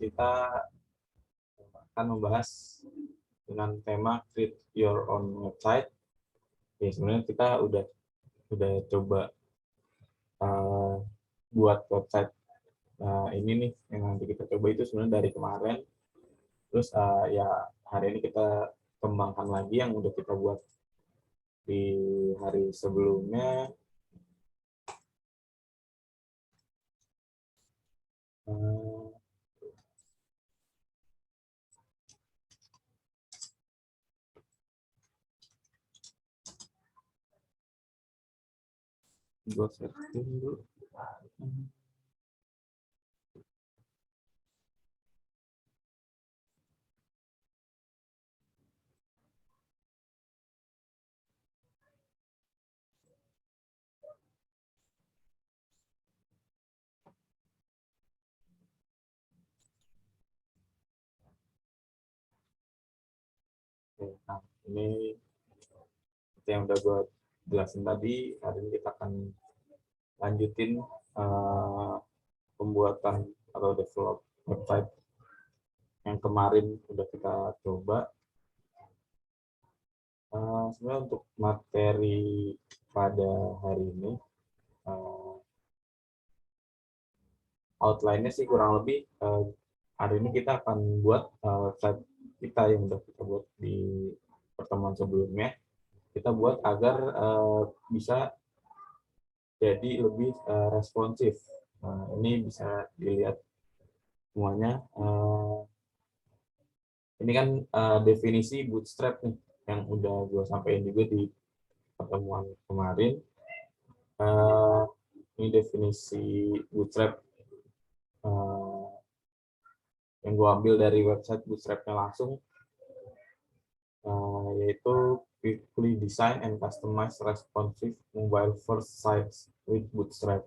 kita akan membahas dengan tema Create Your Own Website. Ya, sebenarnya kita udah coba buat website ini nih yang nanti kita coba itu sebenarnya dari kemarin. Terus ya hari ini kita kembangkan lagi yang udah kita buat di hari sebelumnya. Gue setting dulu. Nah, ini yang udah gue jelasin tadi. Hari ini kita akan lanjutin pembuatan atau develop website yang kemarin udah kita coba. Sebenarnya untuk materi pada hari ini outline-nya sih kurang lebih hari ini kita akan buat website kita yang udah kita buat di pertemuan sebelumnya. Kita buat agar bisa jadi lebih responsif. Ini bisa dilihat semuanya. Ini kan definisi bootstrap nih yang udah gue sampaikan juga di pertemuan kemarin. Ini definisi bootstrap yang gue ambil dari website bootstrapnya langsung, yaitu quickly design and customize responsive mobile first sites with bootstrap.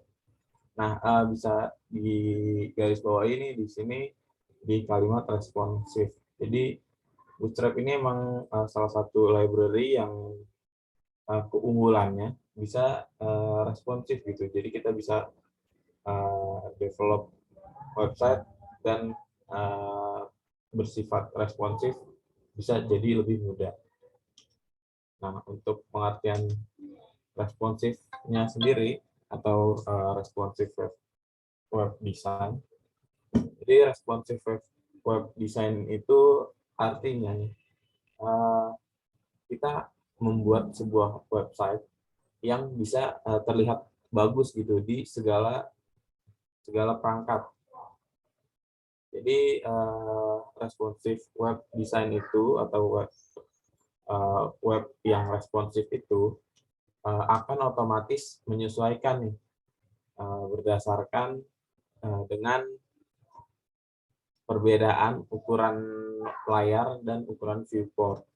Nah, bisa di garis bawah ini di sini di kalimat responsif. Jadi bootstrap ini emang salah satu library yang keunggulannya bisa responsif gitu. Jadi kita bisa develop website dan bersifat responsif bisa jadi lebih mudah. Nah, untuk pengertian responsifnya sendiri atau responsive web design. Jadi responsive web design itu artinya kita membuat sebuah website yang bisa terlihat bagus gitu di segala perangkat. Jadi responsive web design itu atau web yang responsif itu akan otomatis menyesuaikan nih berdasarkan dengan perbedaan ukuran layar dan ukuran viewport.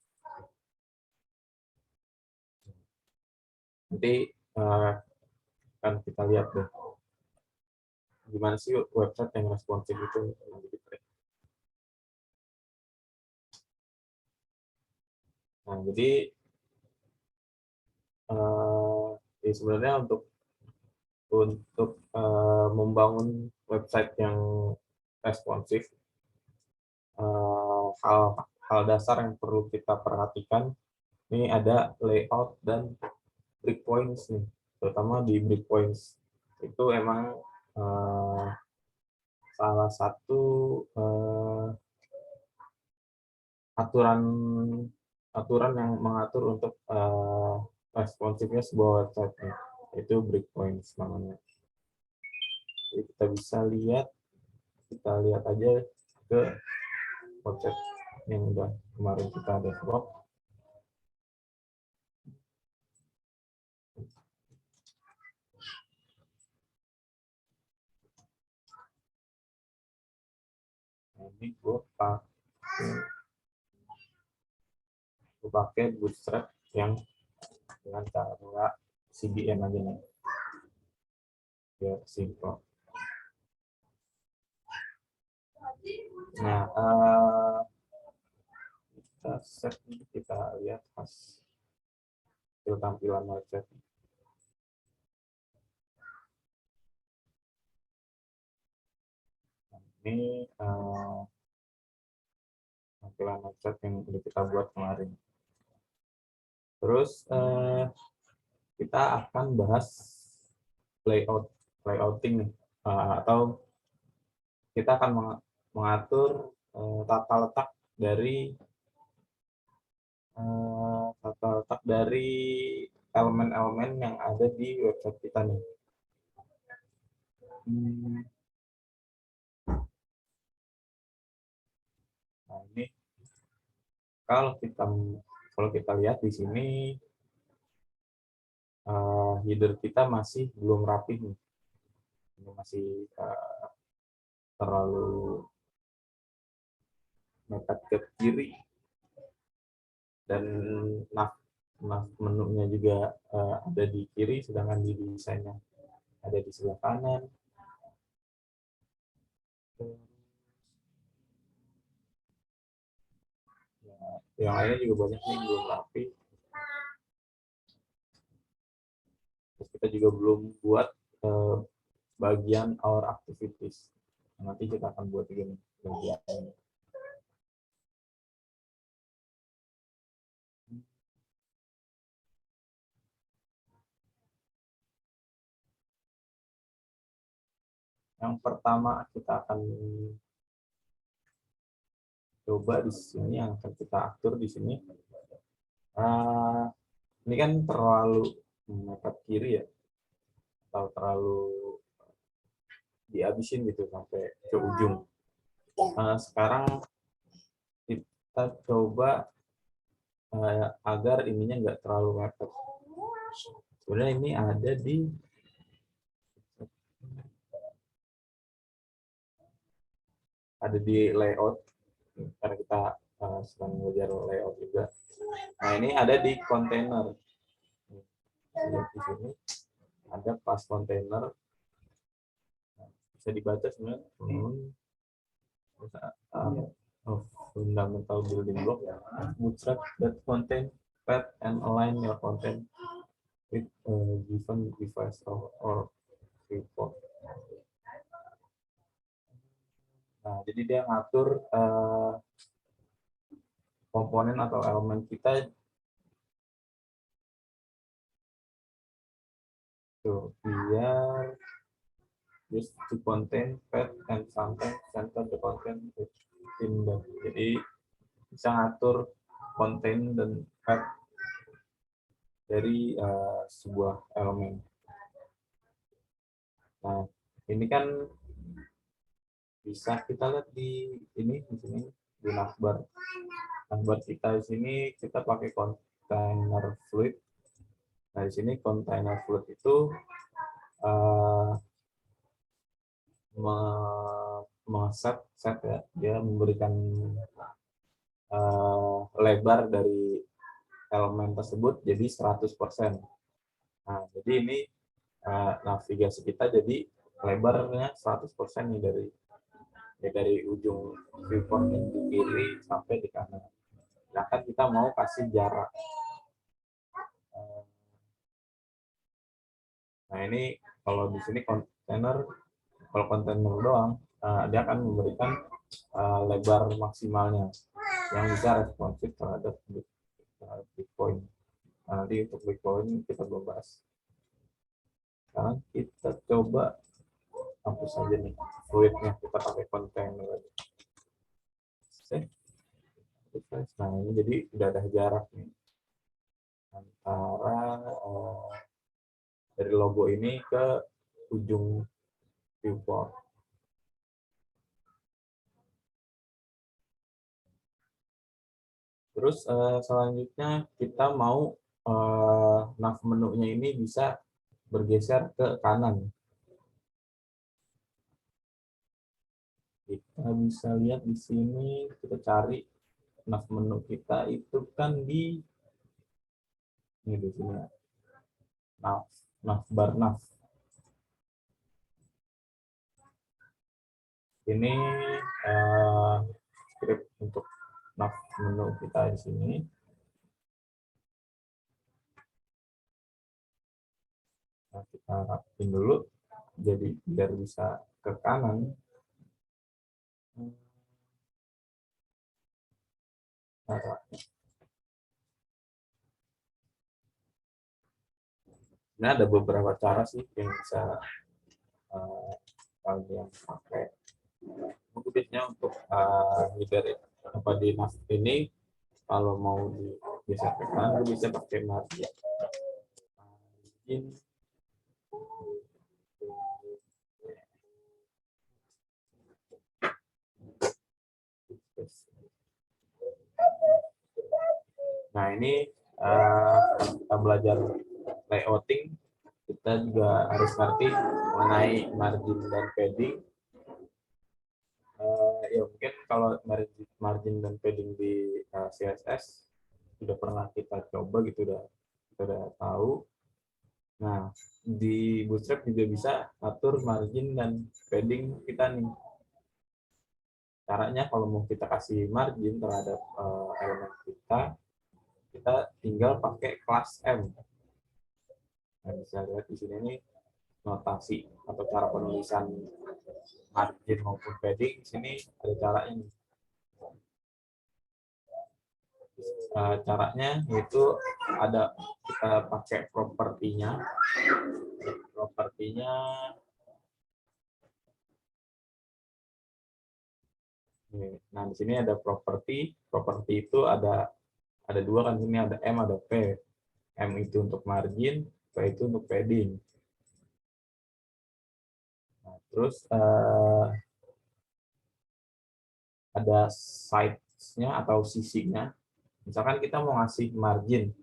Nanti akan kita lihat deh gimana sih website yang responsif itu. Nah, jadi sebenarnya untuk membangun website yang responsif, hal dasar yang perlu kita perhatikan ini ada layout dan breakpoints nih, terutama di breakpoints itu emang salah satu aturan yang mengatur untuk responsifnya sebuah website, itu breakpoints namanya. Jadi kita lihat aja ke website yang udah kemarin kita develop. Nah, ini gue pakai bootstrap yang dengan cara CDN aja nih, biar simple. Nah, kita set, kita lihat hasil tampilan website. Ini tampilan website yang udah kita buat kemarin. Terus kita akan bahas layouting nih, atau kita akan mengatur tata letak dari elemen-elemen yang ada di website kita nih. Nah, ini kalau kita lihat di sini header kita masih belum rapi nih. Ini masih terlalu mepet ke kiri, dan nav menunya juga ada di kiri, sedangkan di desainnya ada di sebelah kanan. Yang lainnya juga banyak nih belum rapi. Terus kita juga belum buat bagian our activities. Nanti kita akan buat begini bagian ini. Yang pertama kita akan coba di sini, yang akan kita atur di sini. Ini kan terlalu mepet kiri ya, atau terlalu dihabisin gitu sampai ke ujung. Sekarang kita coba agar ininya nggak terlalu mepet. Sebenarnya ini ada di layout, karena kita sedang belajar layout juga. Nah, ini ada di kontainer. Lihat di sini ada pas kontainer, bisa dibaca sebenarnya. Fundamental building block, bootstrap that contain path and align your content with given device or report. Nah, jadi dia ngatur komponen atau elemen kita tuh biar just to contain path and sometimes center the content in the. Jadi bisa ngatur konten dan path dari sebuah elemen. Nah, ini kan bisa kita lihat di sini di navbar. Navbar kita di sini kita pakai container fluid. Nah, di sini container fluid itu set ya, dia memberikan lebar dari elemen tersebut jadi 100%. Nah, jadi ini navigasi kita jadi lebarnya 100% nih dari ujung viewport yang di kiri sampai di kanan. Nah, kan kita mau kasih jarak. Nah, ini kalau di sini kalau kontainer doang, dia akan memberikan lebar maksimalnya yang bisa responsif terhadap breakpoint. Nah, nanti untuk breakpoint kita belum bahas. Sekarang kita coba hapus saja nih fluidnya, kita pakai kontainer aja. Nah, ini jadi udah ada jarak nih antara dari logo ini ke ujung viewport. Terus selanjutnya kita mau nav menunya ini bisa bergeser ke kanan. Kita bisa lihat di sini, kita cari nav menu kita itu kan di sini ya. Navbar nav. Ini script untuk nav menu kita di sini. Nah, kita rapin dulu jadi biar bisa ke kanan. caranya. Nah, ada beberapa cara sih yang bisa kalian pakai. Mungkin biasanya untuk hindari apa di NAV ini, kalau mau digeser ke kanan, bisa pakai margin. Nah, ini kita belajar layouting, kita juga harus ngerti mengenai margin dan padding. Ya mungkin kalau margin dan padding di CSS sudah pernah kita coba gitu, kita udah tahu. Nah, di Bootstrap juga bisa atur margin dan padding kita nih. Caranya kalau mau kita kasih margin terhadap elemen kita tinggal pakai kelas M. Nah, bisa lihat di sini nih notasi atau cara penulisan margin maupun padding. Di sini ada caranya. Caranya yaitu ada, kita pakai propertinya. Nah, di sini ada properti itu ada dua kan, sini ada M, ada P. M itu untuk margin, P itu untuk padding. Nah, terus ada size-nya atau sisinya. Misalkan kita mau ngasih margin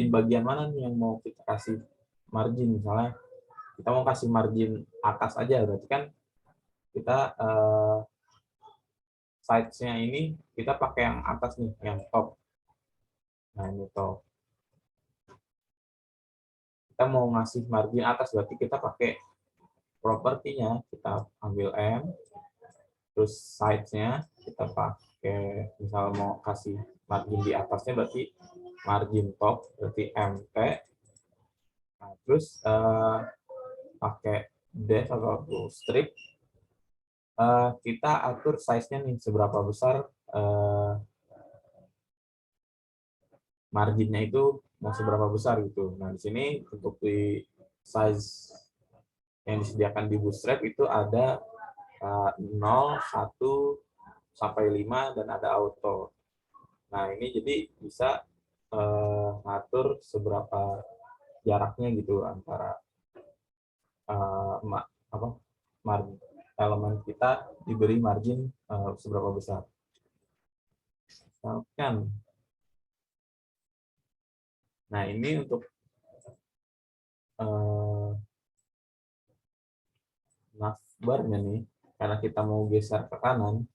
bagian mana nih yang mau kita kasih margin. Misalnya kita mau kasih margin atas aja, berarti kan kita size-nya ini kita pakai yang atas nih, yang top. Nah, ini top. Kita mau ngasih margin atas, berarti kita pakai propertinya, kita ambil M, terus size-nya kita pakai, misal mau kasih margin di atasnya berarti margin top, berarti MT. Nah, terus pakai dash atau strip, kita atur size-nya nih, seberapa besar marginnya itu, mau seberapa besar gitu. Nah, di sini untuk di size yang disediakan di Bootstrap itu ada 0, 1, sampai 5, dan ada auto. Nah, ini jadi bisa ngatur seberapa jaraknya gitu antara elemen kita diberi margin seberapa besar. Misalkan, nah ini untuk navbarnya nih, karena kita mau geser ke kanan,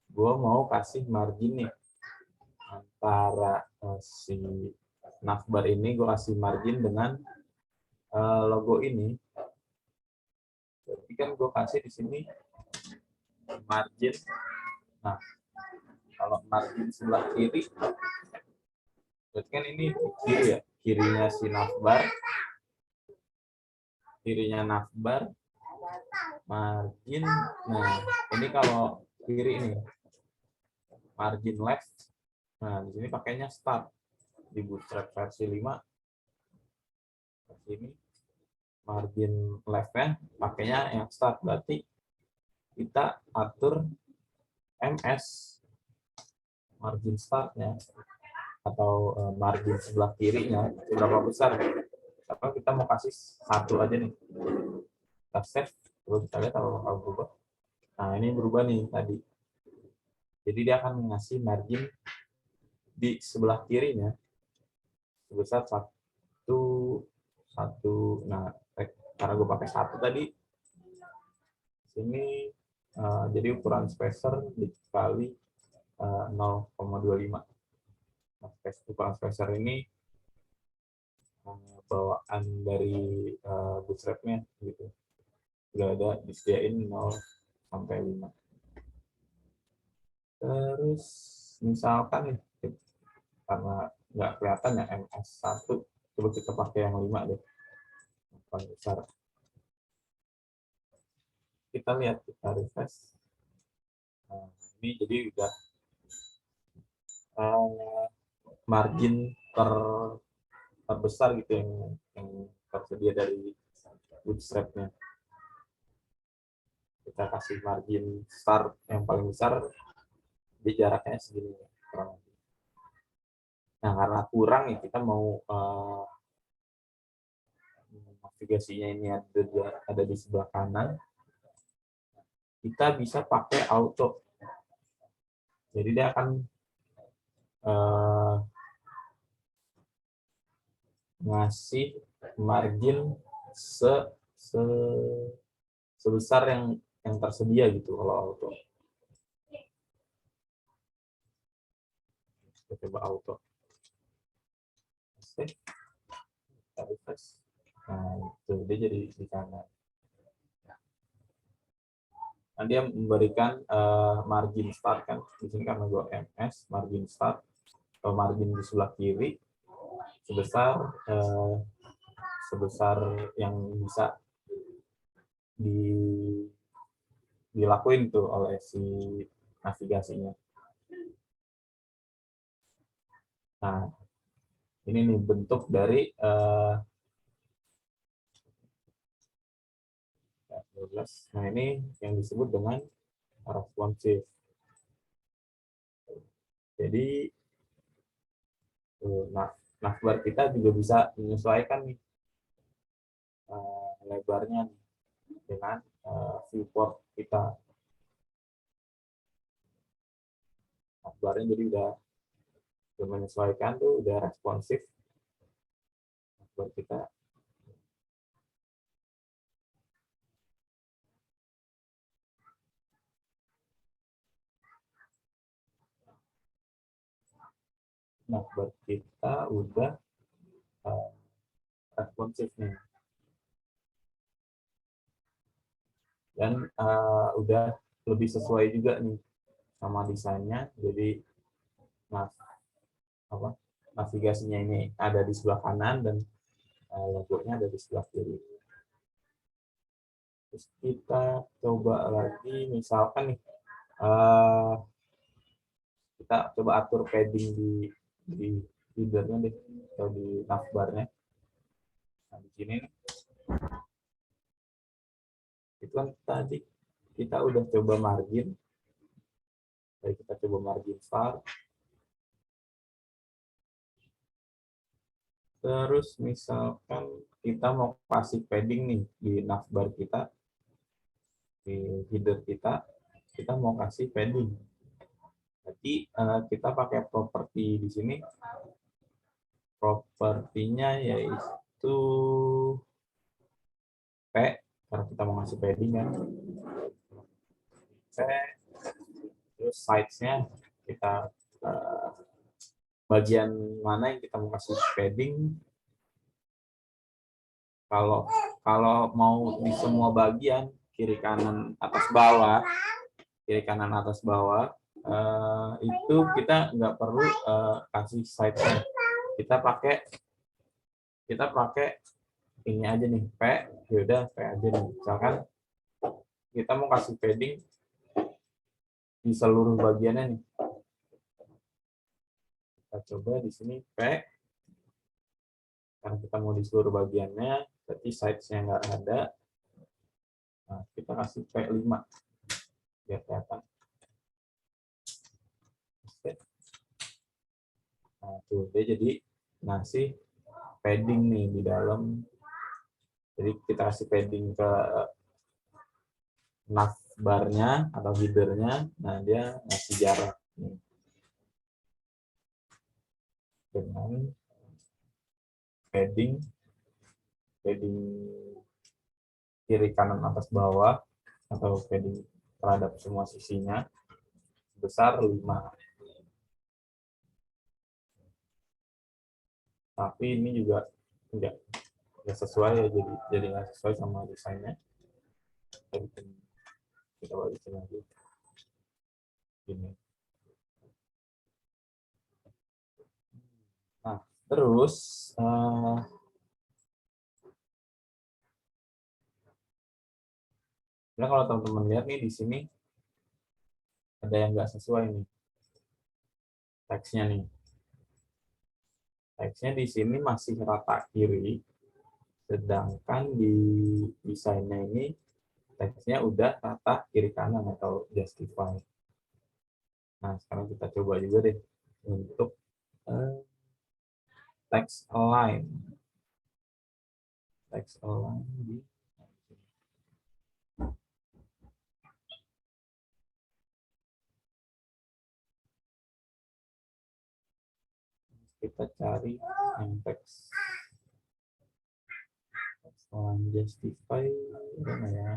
gue mau kasih margin nih antara si navbar ini, gue kasih margin dengan logo ini. Jadi kan gue kasih di sini margin. Nah, kalau margin sebelah kiri, berarti kan ini kiri ya, kirinya si navbar, margin. Nah, ini kalau kiri ini margin left. Nah, di sini pakainya start di Bootstrap versi 5. Ini margin left-nya pakainya yang start, berarti kita atur MS margin startnya atau margin sebelah kirinya seberapa besar. Apa kita mau kasih 1 aja nih, kita save, terus kita lihat kalau berubah. Nah, ini berubah nih tadi, jadi dia akan mengasih margin di sebelah kirinya sebesar 1. Nah, karena gue pakai 1 tadi, sini jadi ukuran spacer dikali 0,25. Nah, ukuran spacer ini bawaan dari Bootstrap-nya gitu. Sudah ada disediain 0 sampai 5. Terus misalkan nih, karena nggak kelihatan ya MS1, coba kita pakai yang 5 deh, paling besar. Kita lihat, kita refresh. Nah, ini jadi udah uh, margin terbesar gitu yang tersedia dari bootstrap-nya. Kita kasih margin start yang paling besar di jaraknya segini kurang lebih. Nah, karena kurang ya kita mau navigasinya ini ada di sebelah kanan, kita bisa pakai auto. Jadi dia akan ngasih margin sebesar yang tersedia gitu kalau auto. Kita coba auto. Oke. Kita refresh. Nah, itu dia jadi di kanan. Nah, dia memberikan margin start kan. Di sini karena gue MS, margin start atau margin di sebelah kiri sebesar yang bisa dilakuin tuh oleh si navigasinya. Nah, ini nih bentuk dari 12. Nah, ini yang disebut dengan responsive. Jadi, navbar kita juga bisa menyesuaikan nih lebarnya dengan viewport kita. Navbarnya jadi udah menyesuaikan tuh, udah responsif. Navbar kita. Navbar kita udah responsif nih. Dan udah lebih sesuai juga nih sama desainnya. Jadi navigasinya ini ada di sebelah kanan dan logonya ada di sebelah kiri. Terus kita coba lagi, misalkan nih kita coba atur padding di headernya deh atau di navbarnya. Nah, di sini nih, itu kan tadi kita udah coba margin. Jadi kita coba margin start. Terus misalkan kita mau kasih padding nih di navbar kita, di header kita mau kasih padding. Jadi kita pakai properti di sini. Propertinya yaitu P, karena kita mau ngasih padding kan. P, terus size-nya kita bagian mana yang kita mau kasih padding. Kalau mau di semua bagian kiri kanan atas bawah itu kita nggak perlu kasih size-nya. Kita pakai ini aja nih, P, yaudah P aja nih. Misalkan kita mau kasih padding di seluruh bagiannya nih. Kita coba di sini P, karena kita mau di seluruh bagiannya, berarti size-nya nggak ada. Nah, kita kasih P5 biar kelihatan. Nah, tuh dia jadi ngasih padding nih di dalam. Jadi kita kasih padding ke navbarnya atau headernya. Nah, dia ngasih jarak nih. Dengan padding kiri kanan atas bawah atau padding terhadap semua sisinya besar 5. Tapi ini juga enggak sesuai ya, jadi nggak sesuai sama desainnya. Kita balikin lagi ini. Nah, terus nah kalau teman-teman lihat nih di sini ada yang nggak sesuai nih. teksnya nih. Teksnya di sini masih rata kiri, sedangkan di desainnya ini teksnya udah rata kiri kanan atau justify. Nah, sekarang kita coba juga deh untuk text align. Text align di kita cari yang text align justify mana ya?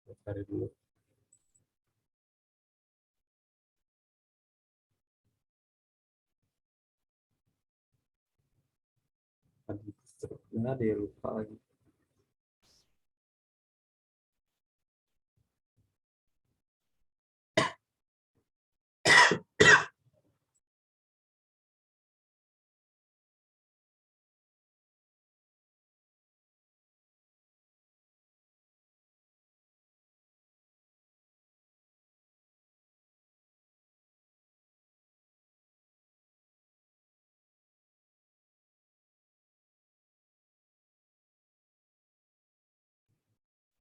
Kita cari dulu. Tadi struknya dia lupa lagi.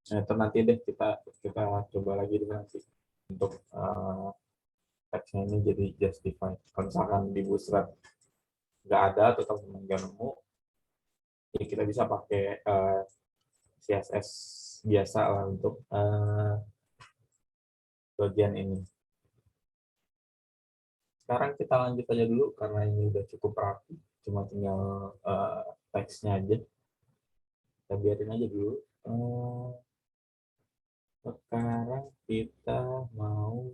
Nah, itu nanti deh kita coba lagi deh nanti untuk teksnya ini jadi justify. Kalau misalkan di Bootstrap nggak ada atau teman-teman nggak nemu, ya kita bisa pakai CSS biasa lah untuk bagian ini. Sekarang kita lanjut aja dulu karena ini udah cukup rapi, cuma tinggal teksnya aja. Kita biarin aja dulu. Sekarang kita mau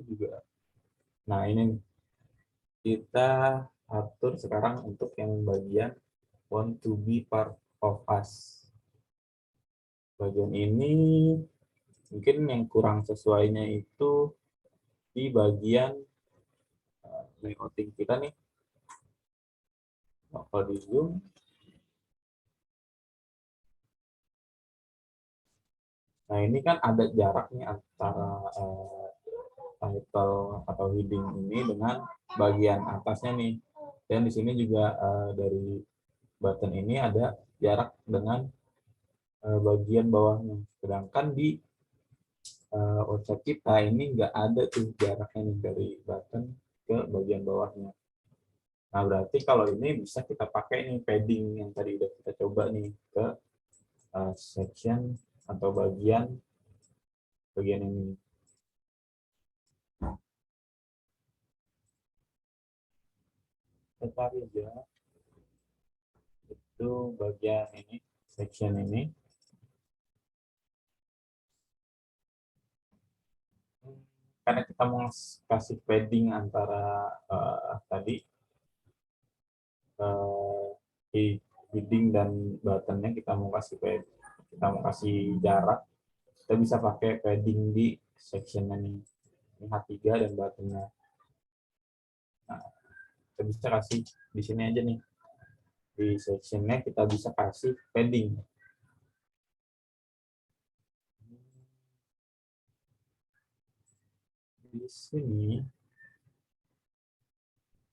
juga. Nah, ini kita atur sekarang untuk yang bagian want to be part of us. Bagian ini mungkin yang kurang sesuainya itu di bagian layouting kita nih. Kalau di zoom, nah ini kan ada jarak nih antara title atau heading ini dengan bagian atasnya nih. Dan di sini juga dari button ini ada jarak dengan bagian bawahnya. Sedangkan di website kita ini nggak ada tuh jaraknya nih dari button ke bagian bawahnya. Nah, berarti kalau ini bisa kita pakai nih padding yang tadi udah kita coba nih ke section atau bagian ini. Kita aja itu bagian ini, section ini. Karena kita mau kasih padding antara tadi heading dan buttonnya kita mau kasih jarak, kita bisa pakai padding di section ini H3 dan buttonnya. Nah, kita bisa kasih di sini aja nih, di sectionnya kita bisa kasih padding. Di sini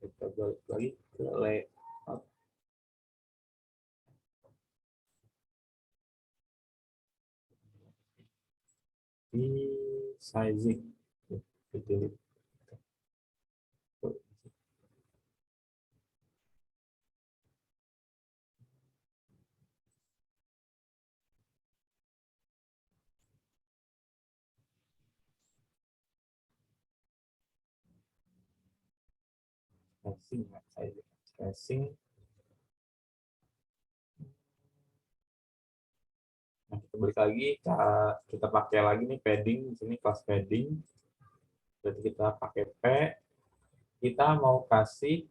kita balik lagi ke layout. Di sizing, kita spacing, spacing Nah, kita balik lagi, kita pakai lagi nih padding di sini, kelas padding. Berarti kita pakai P, kita mau kasih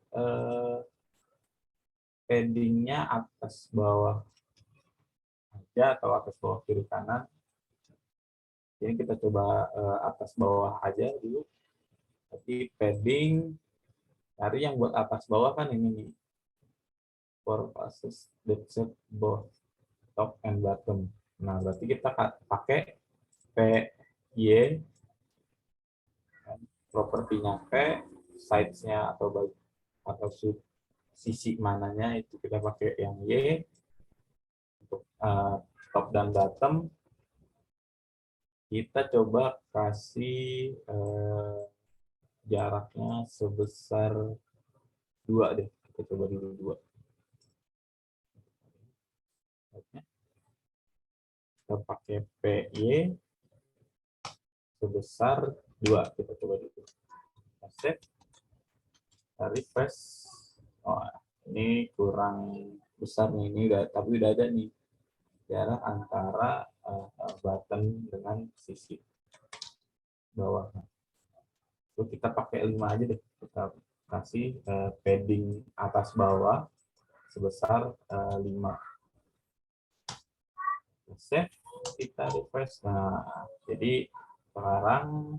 paddingnya atas bawah aja atau atas bawah kiri kanan. Ini kita coba atas bawah aja dulu. Tapi padding, cari yang buat atas bawah kan ini nih. For classes that set both top and bottom. Nah, berarti kita pakai PY, propertinya P, sides-nya atau sisi mananya itu kita pakai yang Y. Untuk top dan bottom, kita coba kasih jaraknya sebesar 2 deh. Kita coba dulu 2. Kita pakai PY sebesar 2. Kita coba dulu. Save. Refresh. Oh, ini kurang besar nih. Ini tapi udah ada nih jarak antara button dengan sisi bawah. Itu kita pakai 5 aja deh. Kita kasih padding atas bawah sebesar 5. Save, kita refresh. Nah, jadi sekarang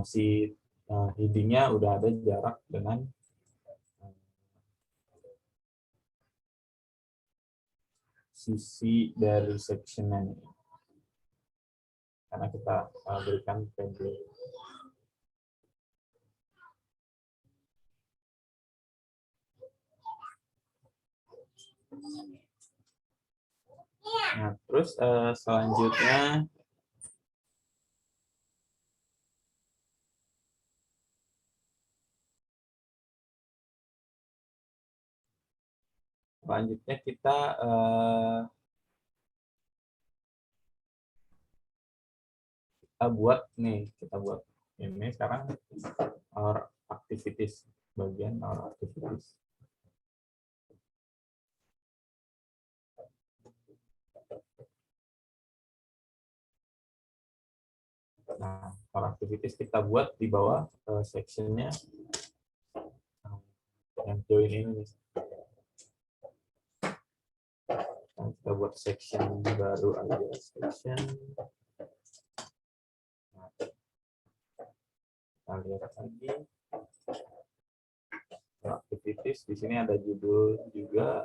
si heading-nya udah ada jarak dengan sisi dari section-nya ini. Karena kita berikan padding. Nah, terus selanjutnya kita buat ini sekarang our activities, bagian our activities. Nah, our activities kita buat di bawah sectionnya yang join ini. Nah, kita buat section baru aja, section. Nah, kita lihat lagi activities. Di sini ada judul juga.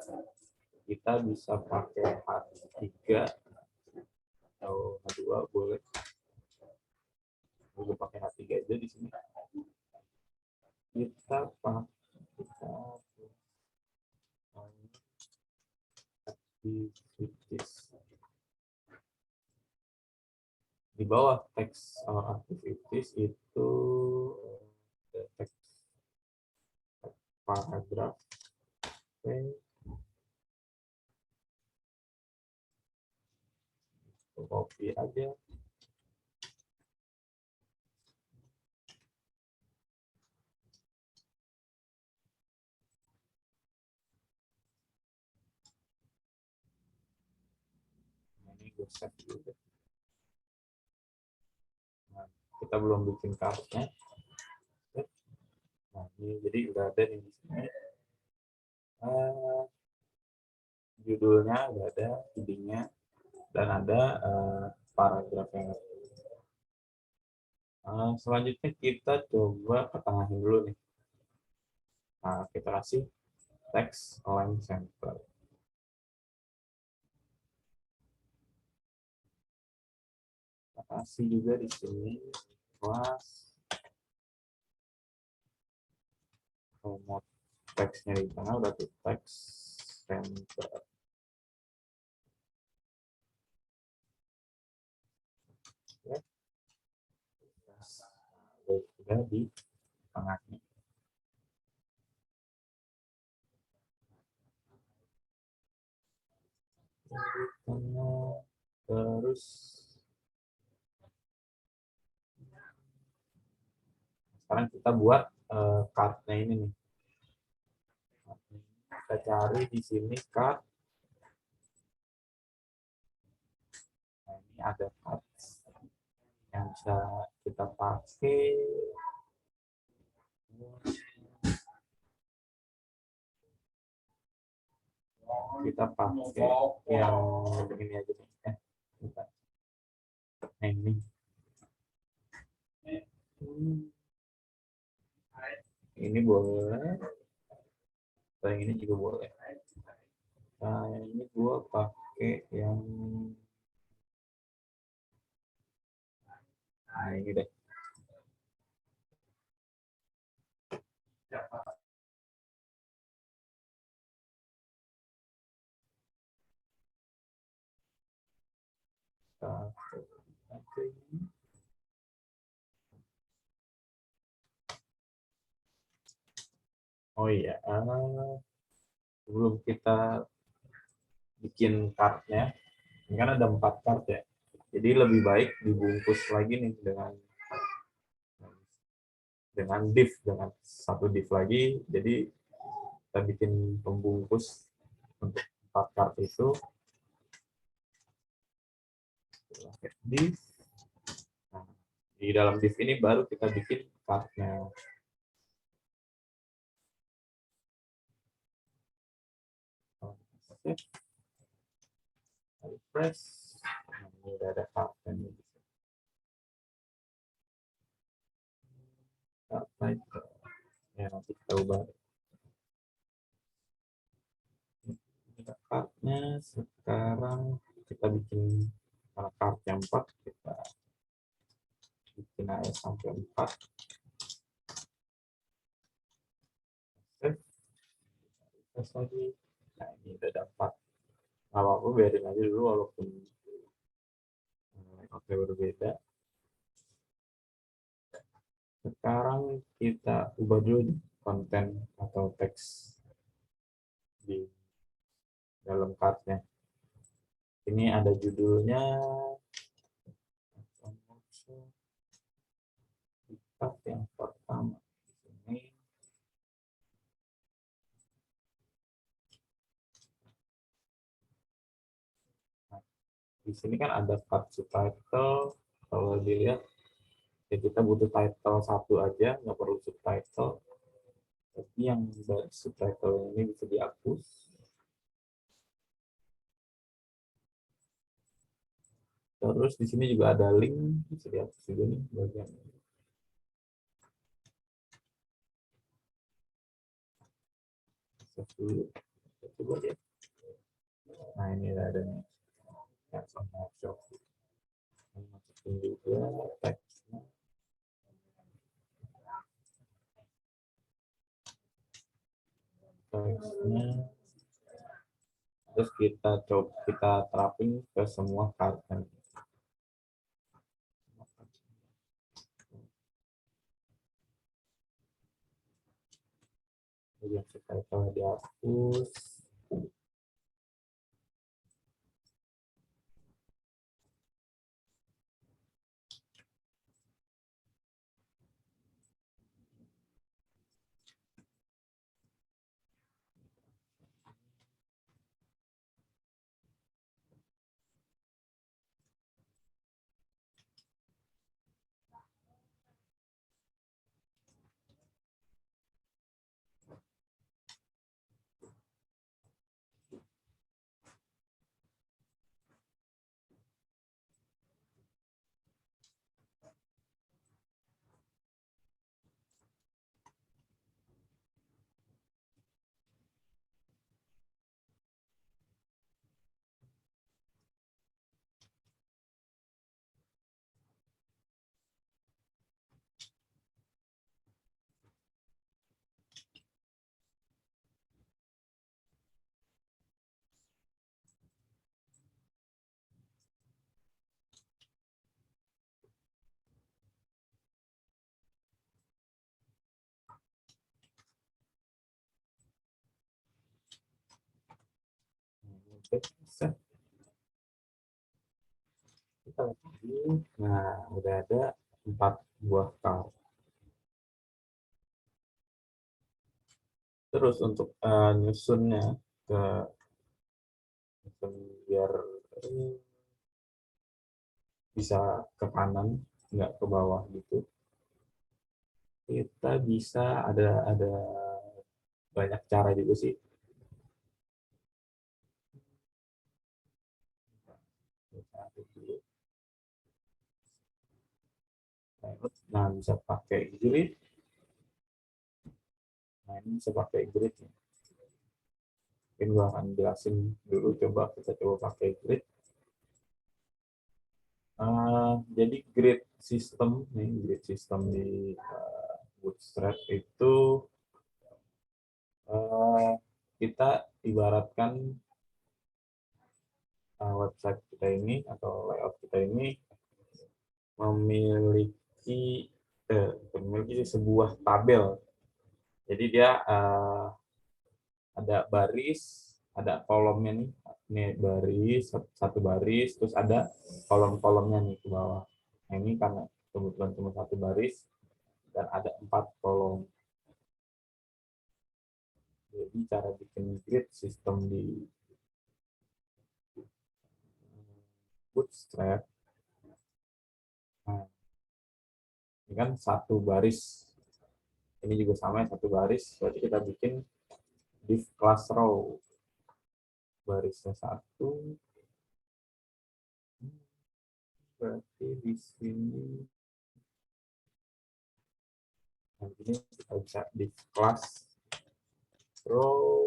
Kita bisa pakai H3 atau H2 boleh. Gue pakai H3 aja di sini. Kita pakai activities. Di bawah teks activities itu teks paragraf. Copy aja. Ini gue set juga. Nah, kita belum bikin kartnya. Nah, ini jadi udah ada di sini. Judulnya udah ada, heading-nya, dan ada paragrafnya. Selanjutnya kita coba ketengahin dulu nih. Nah, kita kasih text align center. Kita kasih juga di sini kelas mau teksnya di tengah udah tuh text center. Ya. Sudah di tengahnya. Terus sekarang kita buat card-nya ini nih. Kita cari di sini card ada cards yang bisa kita pakai. Kita pakai yang begini aja nih. Nah, ini boleh. Yang ini juga boleh. Nah, ini gua pakai yang ini deh. Oh iya, sebelum kita bikin kartnya, ini kan ada 4 kart ya. Jadi lebih baik dibungkus lagi nih dengan div, dengan satu div lagi. Jadi kita bikin pembungkus untuk 4 kart itu. Div. Nah, di dalam div ini baru kita bikin kartnya. Press. Nah, ini udah ada kartnya. Ya, nanti kita ubah kartnya. Sekarang kita bikin kart yang 4, kita bikin aja sampai 4. Terus lagi, nah ini udah dapat. Nah, aku biarin aja dulu walaupun oke berbeda. Sekarang kita ubah dulu konten atau teks di dalam kartnya. Ini ada judulnya, kart yang pertama. Ini di sini kan ada part subtitle. Kalau dilihat ya kita butuh title satu aja, nggak perlu subtitle. Tapi yang subtitle ini bisa dihapus. Terus di sini juga ada link, bisa dihapus juga nih bagian ini. Coba lihat. Nah ini ada nih yang sama Shopee. Masukin juga teksnya. Terus kita coba kita terapin ke semua kartu. Yang subtitle dihapus. Kita lagi. Nah, udah ada 4 buah kartu. Terus untuk nyusunnya ke nyusun biar bisa ke kanan, nggak ke bawah gitu. Kita bisa ada banyak cara juga sih. Nah, bisa pakai grid. Nah, ini bisa pakai grid. Mungkin gua akan jelasin dulu, coba kita coba pakai grid. Jadi grid system nih, grid system di Bootstrap itu uh, kita ibaratkan website kita ini atau layout kita ini memiliki memiliki sebuah tabel. Jadi dia ada baris, ada kolomnya nih. Ini baris, satu baris, terus ada kolom-kolomnya nih ke bawah. Nah, ini karena kebetulan cuma satu baris dan ada 4 kolom. Jadi cara bikin grid sistem di Bootstrap, nah, ini kan satu baris. Ini juga sama ya, satu baris. Berarti kita bikin div class row. Barisnya satu, berarti di sini nah, ini kita bisa div class row.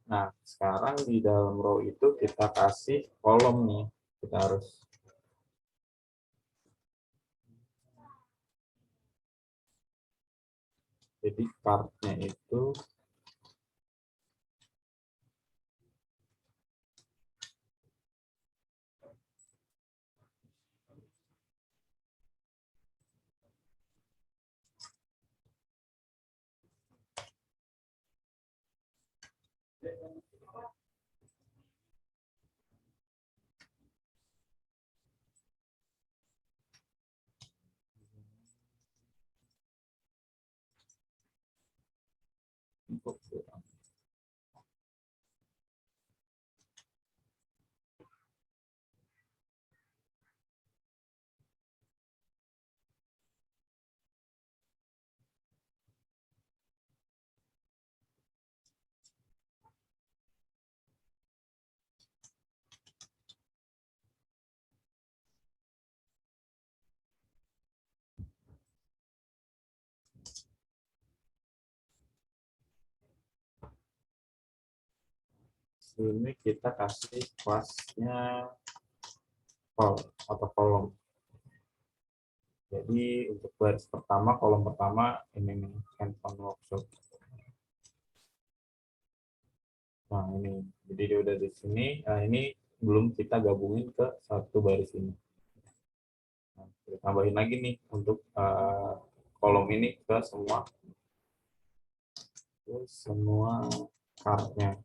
Nah, sekarang di dalam row itu kita kasih kolom nih. Kita harus jadi card-nya itu untuk ini kita kasih kelasnya atau kolom. Jadi untuk baris pertama, kolom pertama ini nih, handphone workshop. Nah ini, jadi dia udah di sini. Nah ini belum kita gabungin ke satu baris ini. Nah, kita tambahin lagi nih untuk kolom ini ke semua card-nya.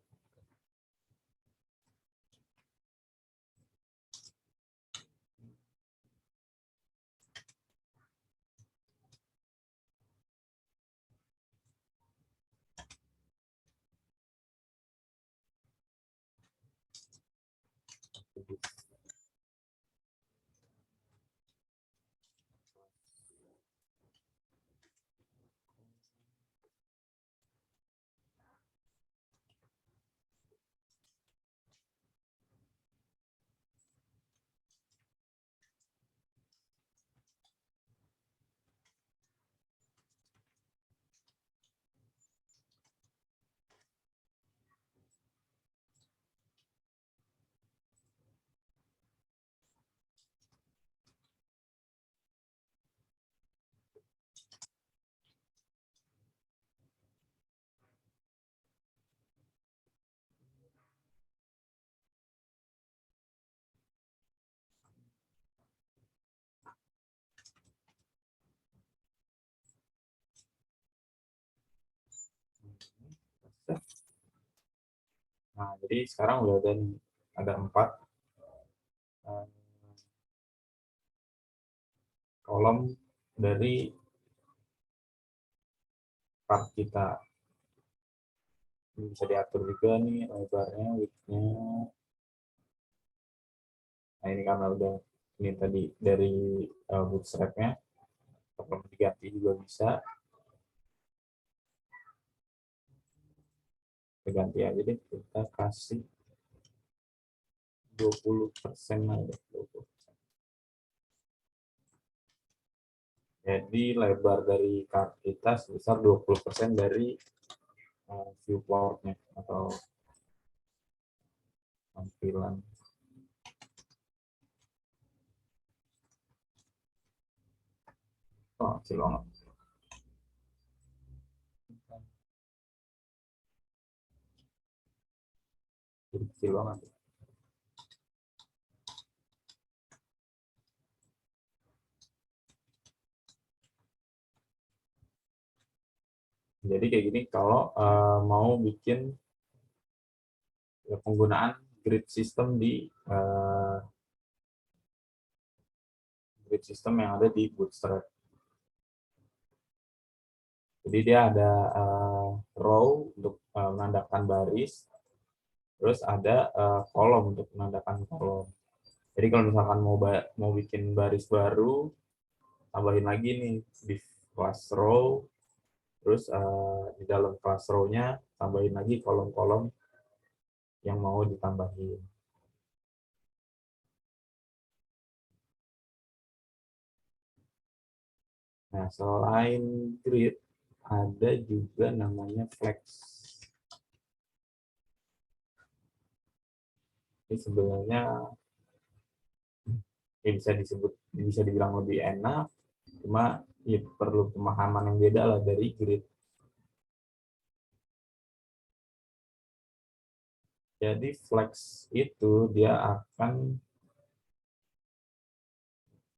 Nah, jadi sekarang udah ada 4. kolom dari part kita. Ini bisa diatur juga nih lebarnya, width-nya. Nah ini karena udah ini tadi dari bootstrap-nya, kalau diganti juga bisa. Kita ganti aja deh, kita kasih 20% aja. 20%. Jadi lebar dari card kita sebesar 20% dari viewportnya atau tampilan. Oh, kecil banget. Jadi kecil banget. Jadi kayak gini kalau mau bikin ya, penggunaan grid system di grid system yang ada di Bootstrap. Jadi dia ada row untuk menandakan baris, terus ada kolom untuk menandakan kolom. Jadi kalau misalkan mau bikin baris baru, tambahin lagi nih di class row, terus di dalam class row-nya tambahin lagi kolom-kolom yang mau ditambahin. Nah, selain grid, ada juga namanya flex. Ini sebenarnya ya bisa dibilang lebih enak, cuma ya perlu pemahaman yang beda lah dari grid. Jadi flex itu dia akan,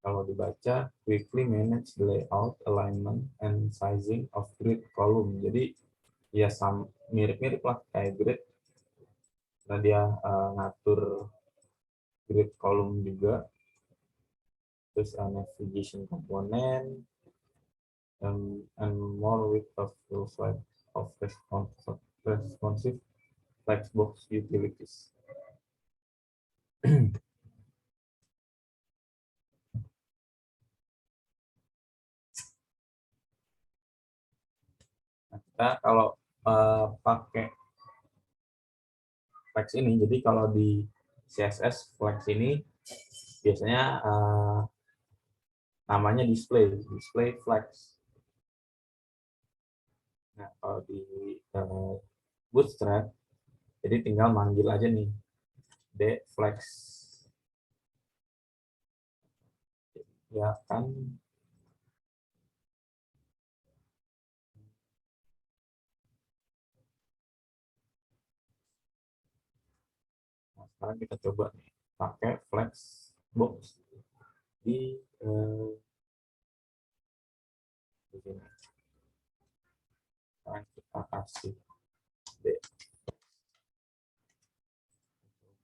kalau dibaca, quickly manage the layout, alignment, and sizing of grid column. Jadi ya mirip-mirip lah kayak grid, karena dia ngatur grid column juga, terus navigation komponen, and more with of like of responsive Flexbox utilities. Nah, kita kalau pakai Flex ini, jadi kalau di CSS Flex ini biasanya namanya display Flex. Nah, kalau di Bootstrap, jadi tinggal manggil aja nih dflex, ya kan. Nah, sekarang kita coba nih pakai Flexbox di sini. Sekarang kita kasih D.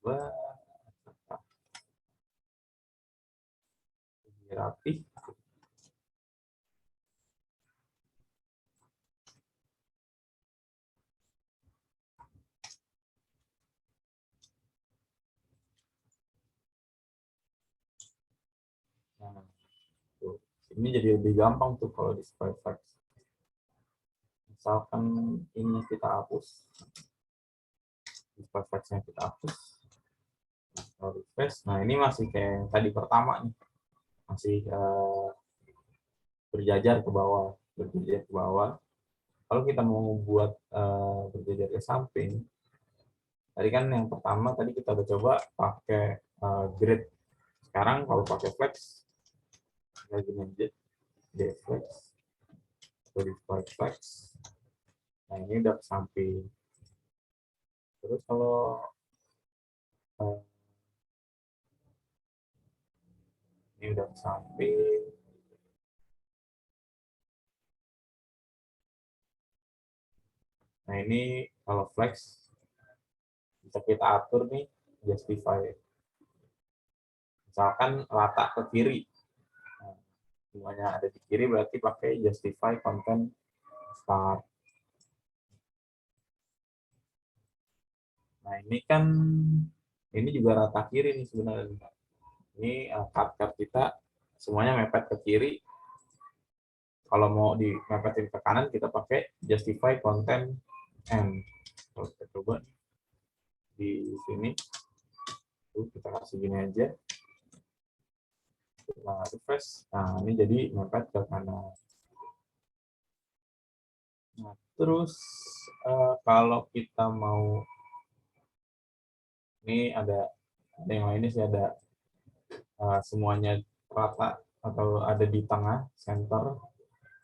Coba rapi. Nah, tuh. Ini jadi lebih gampang tuh kalau display Flex. Misalkan ini kita hapus, display Flexnya kita hapus, refresh. Nah ini masih kayak yang tadi pertama nih, masih berjajar ke bawah, berjajar ke bawah. Kalau kita mau buat berjajar ke samping, tadi kan yang pertama tadi kita udah coba pakai grid. Sekarang kalau pakai flex, lagi aja dflex, display flex. Nah ini udah ke samping. Terus kalau ini udah ke samping, nah ini kalau flex bisa kita atur nih, justify. Misalkan rata ke kiri. semuanya ada di kiri, berarti pakai justify content start. Nah ini kan ini juga rata kiri nih sebenarnya. Ini card-card kita semuanya mepet ke kiri. Kalau mau di mepetin ke kanan kita pakai justify content end. Kalau kita coba di sini, kita kasih gini aja. Nah, refresh. Nah, ini jadi mepet ke kanan. Nah, terus kalau kita mau, ini ada yang lainnya sih, ada semuanya rata atau ada di tengah center,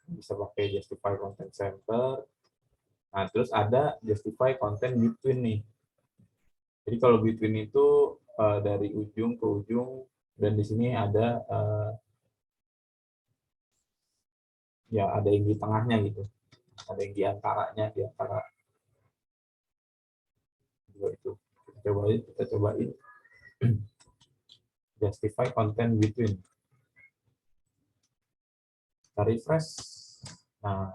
bisa pakai justify content center. Nah, terus ada justify content between nih. Jadi kalau between itu dari ujung ke ujung, dan di sini ada ya ada yang di tengahnya gitu, ada yang di antaranya, di antara dua itu. Kita cobain justify content between. Kita refresh. Nah,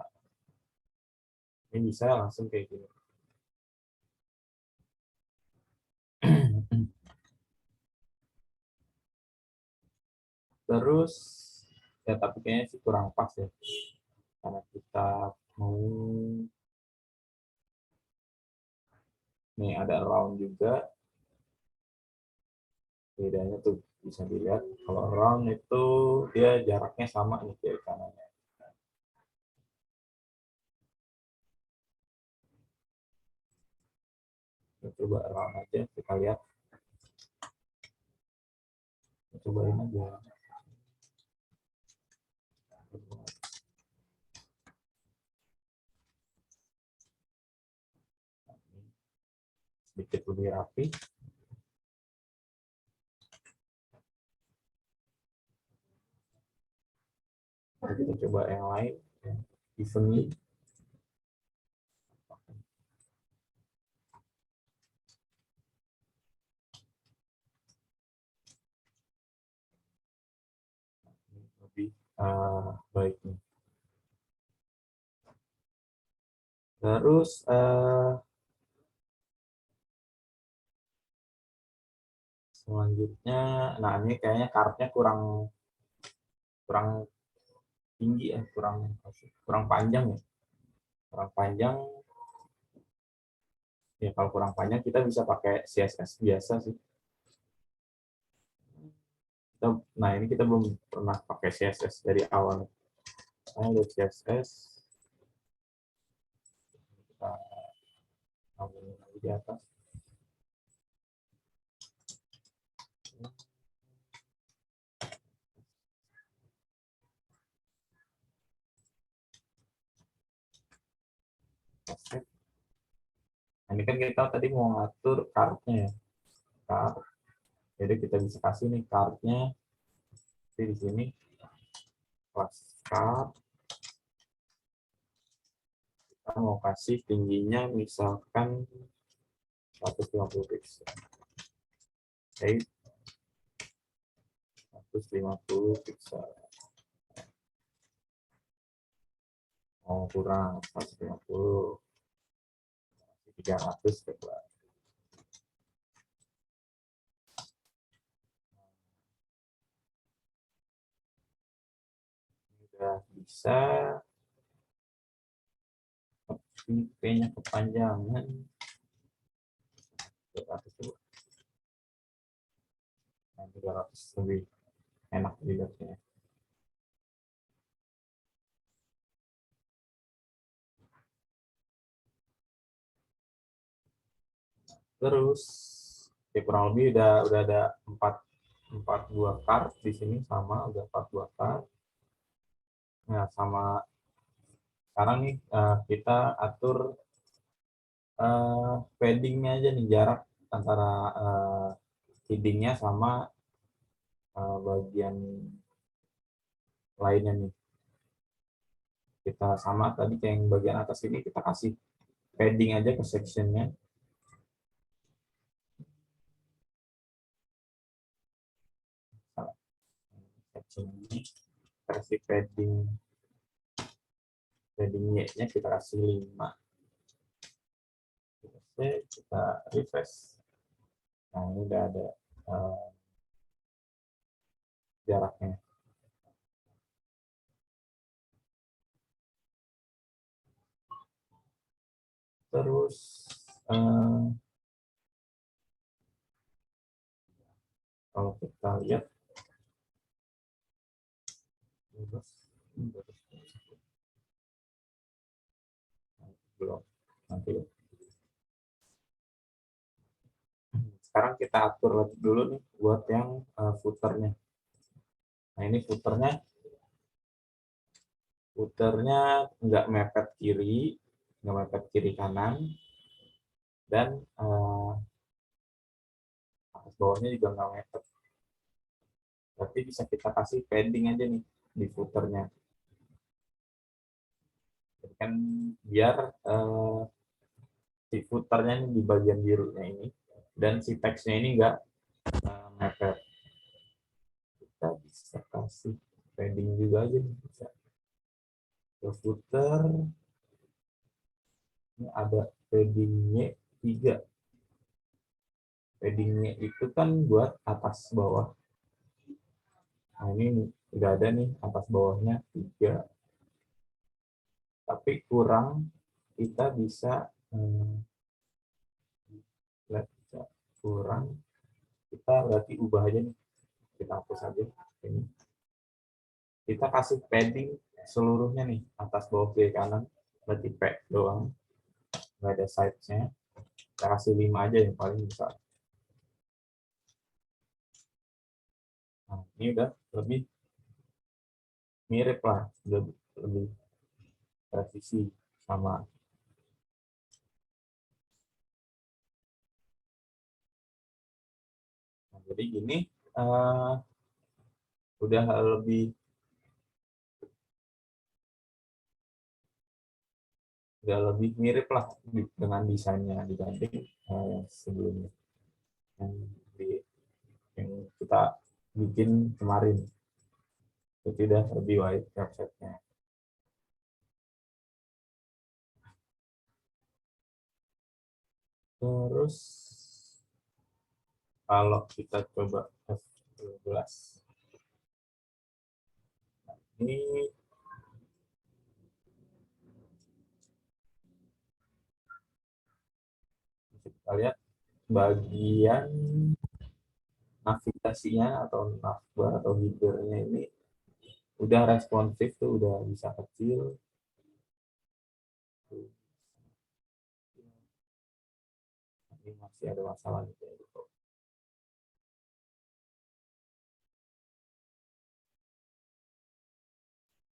ini bisa langsung kayak gini. Terus ya tapi kayaknya sih kurang pas ya, karena kita mau, nih ada round juga, bedanya tuh bisa dilihat kalau round itu dia jaraknya sama nih kiri kanannya. Kita coba round aja, kita lihat, kita cobain aja. Sedikit lebih rapi. Mari kita coba yang lain, evenly. Lebih baik nih. Terus selanjutnya, nah ini kayaknya kartnya kurang kurang tinggi ya, kurang panjang ya, kurang panjang. Ya kalau kurang panjang kita bisa pakai CSS biasa sih. Nah ini kita belum pernah pakai CSS dari awal. Saya lihat CSS, kita ambil lagi di atas. Nah, ini kan kita tadi mau ngatur kartnya ya. Card. Jadi kita bisa kasih nih kartnya di sini, kelas card. Kita mau kasih tingginya misalkan 150 pixel. Oke, 150 pixel. Oh, kurang 150. 300 coba. Udah bisa, tapi kayaknya kepanjangan. 300 coba. Nah, 300 lebih enak dilihatnya. Terus ya kurang lebih udah ada 4 buah card di sini, sama udah 4 buah card. Nah, sama sekarang nih kita atur paddingnya aja nih, jarak antara headingnya sama bagian lainnya nih. Kita sama tadi kayak yang bagian atas ini, kita kasih padding aja ke sectionnya. Section ini kita kasih padding Y-nya kita kasih 5. Oke, kita refresh. Nah, ini udah ada jaraknya. Terus kalau kita lihat belum nanti. Sekarang kita atur dulu nih buat yang footernya. Nah, ini footernya nggak mepet kiri kanan, dan atas bawahnya juga nggak mepet. Tapi bisa kita kasih padding aja nih di footernya. Jadi kan biar si footernya di bagian birunya ini dan si teksnya ini nggak mepet. Kita bisa kasih padding juga aja nih, bisa. Ke footer ini ada paddingnya 3. Paddingnya itu kan buat atas bawah. Nah, ini udah ada nih atas bawahnya 3. Tapi kurang, kita bisa kurang, kita berarti ubah aja nih, kita hapus aja ini, kita kasih padding seluruhnya nih, atas bawah kiri kanan, berarti P doang, nggak ada sides-nya. Kita kasih 5 aja yang paling besar. Nah, ini udah lebih mirip lah, udah lebih presisi sama. Nah, jadi gini udah lebih mirip lah dengan desainnya dibanding yang sebelumnya, yang, yang kita bikin kemarin. Itu udah lebih wide website-nya. Terus kalau kita coba F12, ini kita lihat bagian navigasinya atau navbar atau header-nya ini udah responsif tuh, udah bisa kecil. Ini masih ada masalah gitu.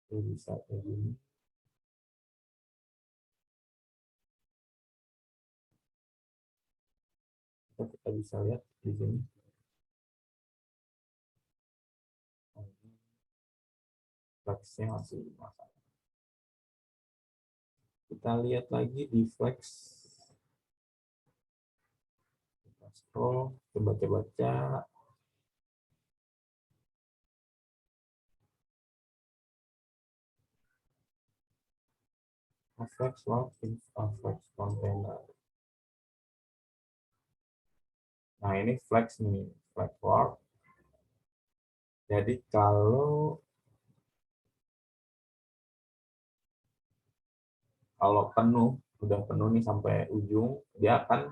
Itu bisa kayak gini. Kita bisa lihat di sini. Flexnya masih masalah. Kita lihat lagi di flex. Kita scroll, coba baca. Flex warp in flex container. Nah, ini flex nih, flex warp. Jadi kalau penuh, udah penuh nih sampai ujung, dia akan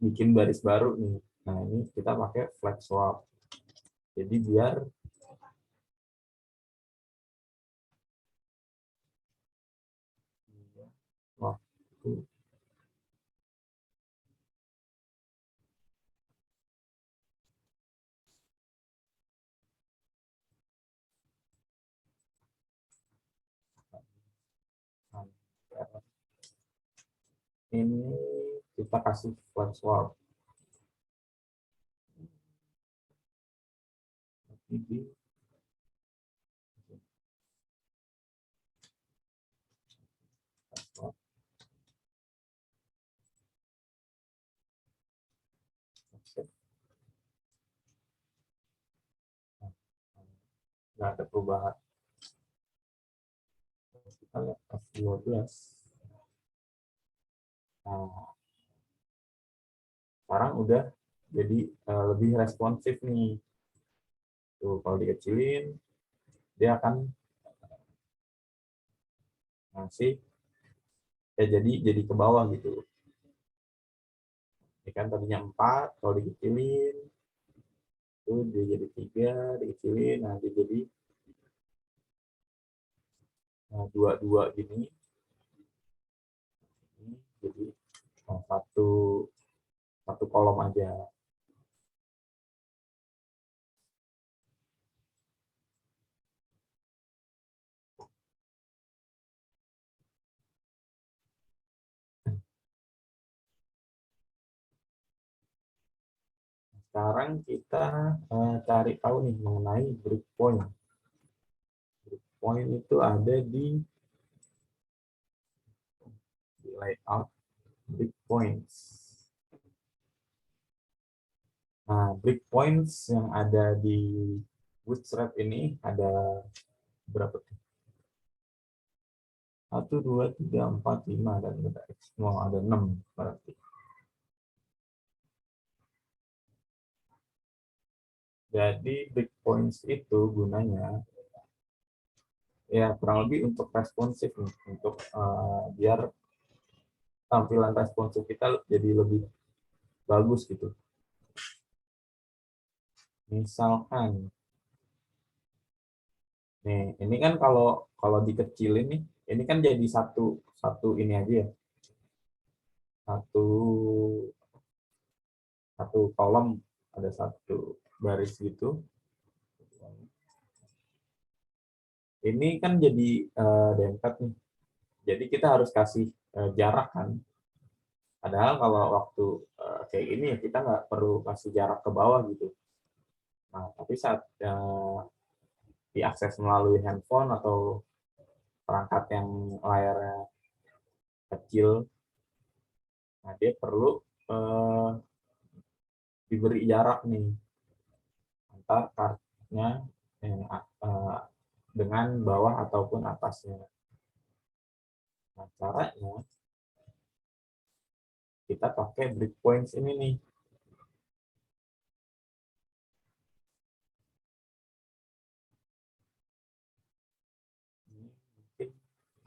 bikin baris baru nih. Nah, ini kita pakai flex swap. Jadi biar waktu ini kita kasih flex swap. Ini nggak ada perubahan. Kita lihat F12. Nah, sekarang udah jadi lebih responsif nih. Tuh, kalau dikecilin, dia akan ngasih ya jadi ke bawah gitu. Ini kan tadinya 4, kalau dikecilin, tuh dia jadi 3, dikecilin, nah dia jadi 2 gini. Ini jadi satu satu kolom aja. Sekarang kita cari tahu nih mengenai breakpoint. Breakpoint itu ada di layout breakpoints. Nah, breakpoints yang ada di Bootstrap ini ada berapa tuh? 1, 2, 3, 4, 5, dan semua ada 6 berarti. Jadi breakpoints itu gunanya ya kurang lebih untuk responsif nih, untuk biar tampilan responsif kita jadi lebih bagus gitu. Misalkan nih, ini kan kalau kalau dikecilin nih, ini kan jadi satu satu ini aja ya. Satu satu kolom, ada satu baris gitu. Ini kan jadi dempet nih. Jadi kita harus kasih jarak kan. Padahal kalau waktu kayak ini ya kita nggak perlu kasih jarak ke bawah gitu. Nah, tapi saat diakses melalui handphone atau perangkat yang layarnya kecil, nah dia perlu diberi jarak nih antar kartunya yang, dengan bawah ataupun atasnya. Nah, caranya kita pakai breakpoints ini nih. Ini mungkin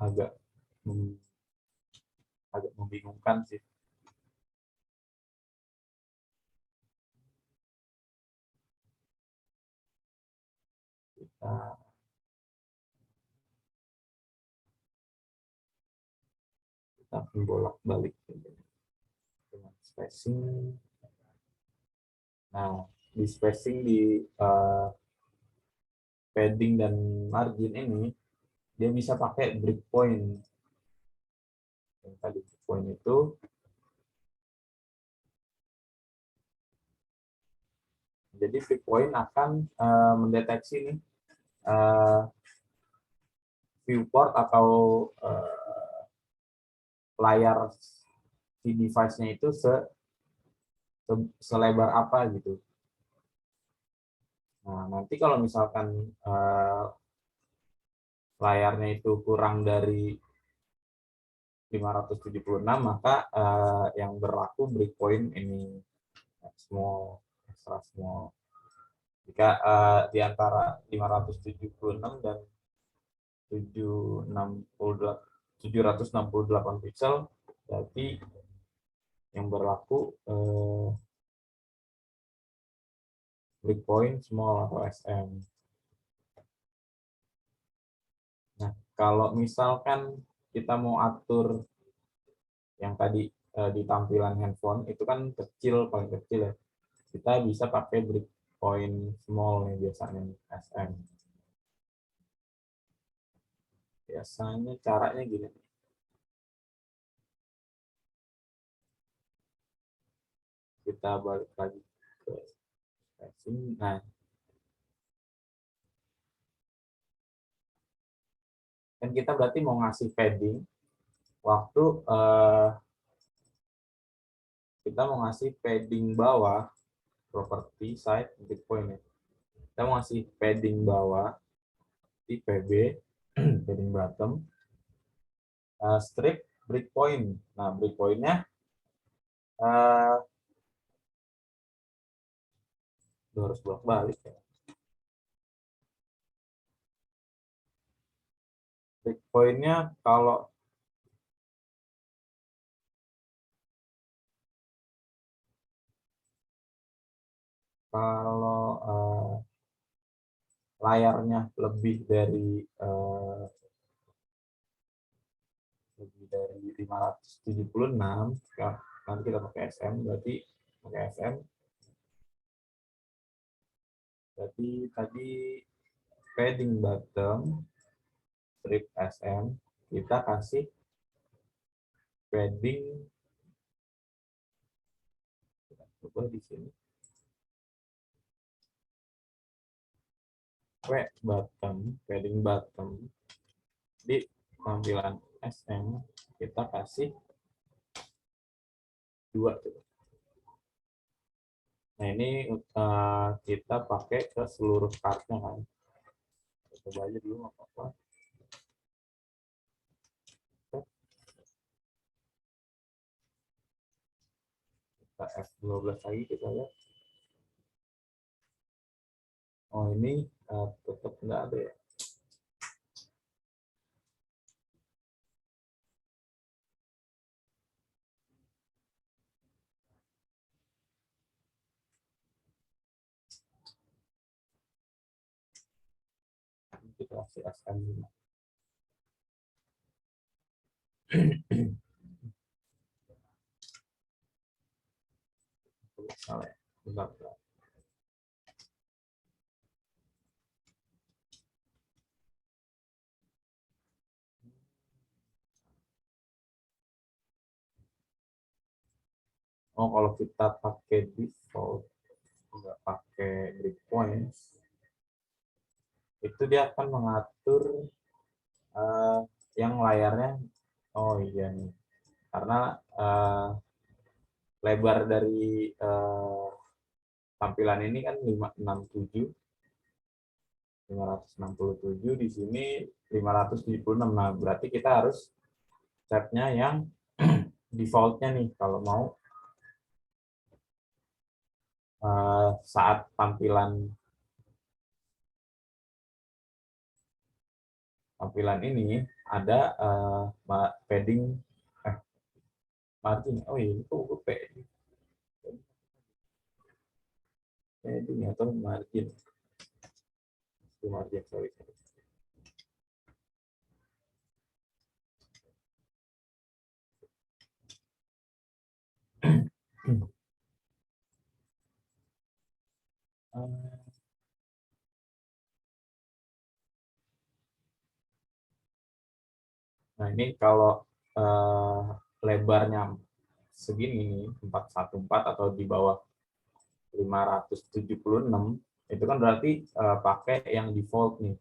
agak agak membingungkan sih. Kita kita bolak-balik dengan spacing. Nah, di spacing di padding dan margin ini dia bisa pakai breakpoint. Yang tadi breakpoint itu jadi breakpoint akan mendeteksi nih viewport atau layar si device-nya itu selebar apa gitu. Nah, nanti kalau misalkan layarnya itu kurang dari 576, maka yang berlaku breakpoint ini small, extra small. Jika di antara 576 dan 768 pixel, berarti yang berlaku breakpoint small atau SM. Nah, kalau misalkan kita mau atur yang tadi di tampilan handphone itu kan kecil, paling kecil ya. Kita bisa pakai breakpoint small nih biasanya SM. Biasanya caranya gini. Kita balik lagi ke spacing. Nah, kan kita berarti mau ngasih padding waktu kita mau ngasih padding bawah property side breakpoint ya. Kita mau ngasih padding bawah di PB padding bottom, strip breakpoint. Nah, breakpointnya harus bolak balik ya. Breakpointnya kalau layarnya lebih dari 576, nanti kita pakai SM, berarti pakai SM. Berarti tadi padding bottom strip SM, kita kasih padding, coba di sini padding bottom di tampilan SM kita kasih 2. Nah, ini kita pakai ke seluruh kartnya kan. Coba aja dulu nggak apa-apa. Kita F12 lagi, kita lihat. Oh, ini tetap nggak ada ya. Kita kasih SM5. Salah ya. Bentar. Oh, kalau kita pakai default, nggak pakai breakpoints, itu dia akan mengatur yang layarnya. Oh iya nih, karena lebar dari tampilan ini kan 567, di sini 576. Nah, berarti kita harus setnya yang defaultnya nih kalau mau saat tampilan ini ada padding margin. Oh iya, itu padding atau margin. Itu margin, sorry. Nah, ini kalau lebarnya segini nih, 414 atau di bawah 576, itu kan berarti pakai yang default nih,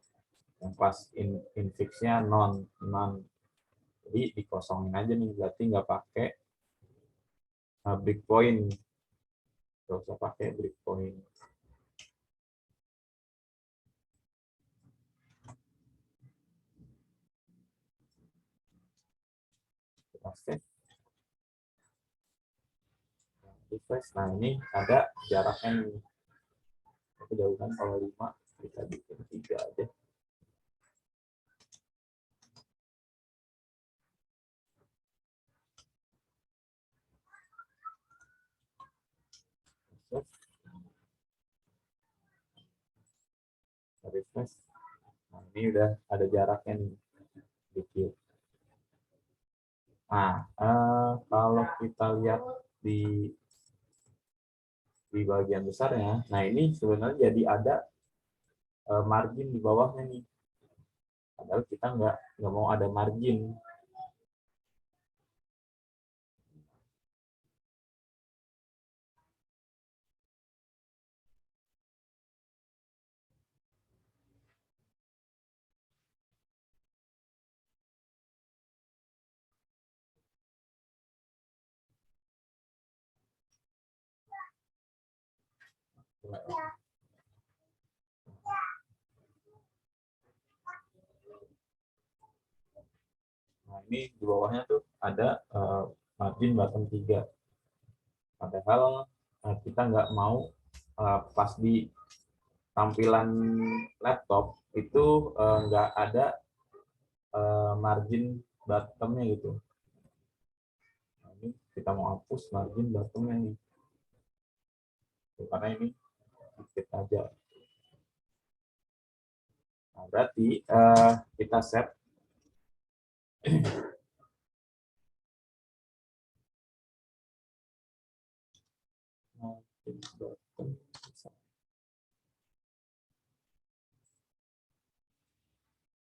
yang pas infixnya non. Jadi dikosongin aja nih, berarti nggak pakai breakpoint, nggak usah pakai breakpoint. Refresh. Nah, ini ada jaraknya nih. Kejauhan kalau 5, kita bikin 3 aja. Refresh. Nah, ini udah ada jaraknya nih, dikit. Nah, kalau kita lihat di bagian besarnya, nah ini sebenarnya jadi ada margin di bawahnya nih. Padahal kita nggak mau ada margin. ini di bawahnya tuh ada margin bottom 3. Padahal kita nggak mau pas di tampilan laptop itu nggak ada margin bottomnya gitu. Nah, ini kita mau hapus margin bottomnya nih. Karena ini sedikit aja. Nah, berarti kita set margin bottom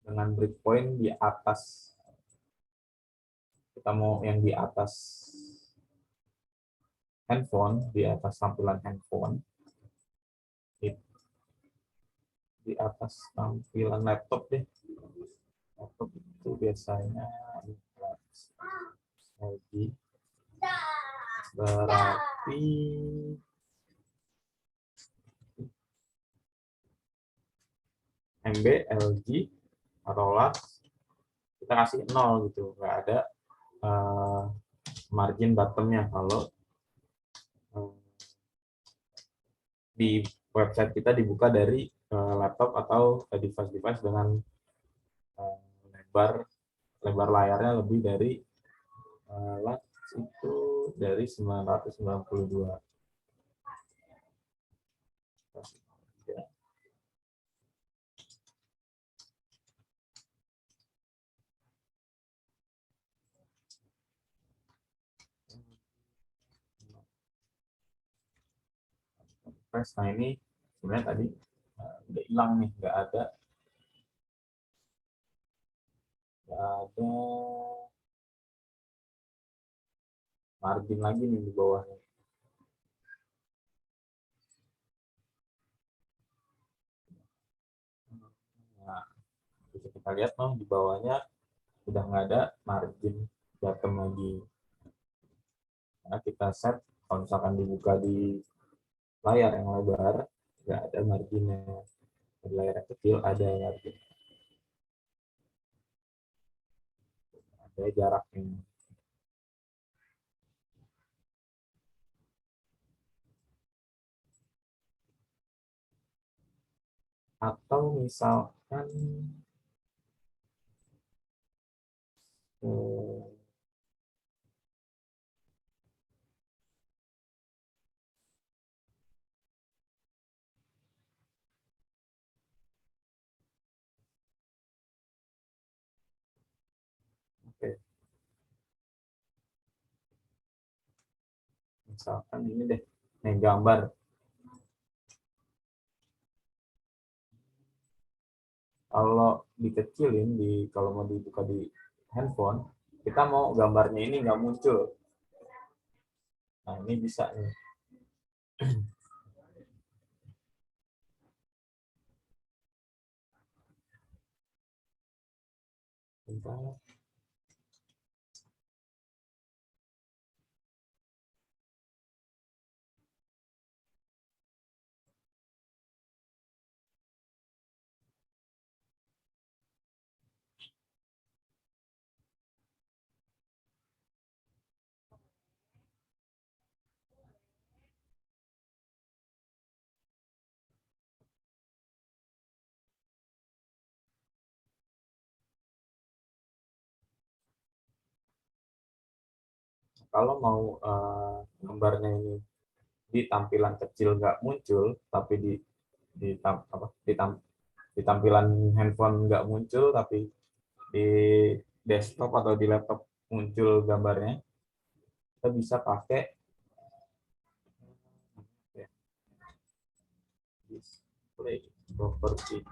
dengan breakpoint di atas. Kita mau yang di atas handphone, di atas tampilan handphone, di atas tampilan laptop deh. Laptop itu biasanya lagi berarti MB, LG, Rolex kita kasih 0 gitu, nggak ada margin bottomnya kalau di website kita dibuka dari laptop atau device-device dengan lebar layarnya lebih dari lux itu dari 992. Nah ini sebenarnya tadi udah hilang nih, nggak ada margin lagi nih di bawahnya. Nah, bisa kita lihat di bawahnya udah nggak ada margin bottom lagi. Karena kita set kalau misalkan dibuka di layar yang lebar nggak ada marginnya, di layar yang kecil ada margin, ada jaraknya. Atau misalkan oke, misalkan ini deh, nih gambar. Kalau dikecilin kalau mau dibuka di handphone, kita mau gambarnya ini nggak muncul. Nah ini bisa nih. Bentar. Kalau mau gambarnya ini di tampilan kecil nggak muncul, tapi di tampilan handphone nggak muncul, tapi di desktop atau di laptop muncul gambarnya, kita bisa pakai display property.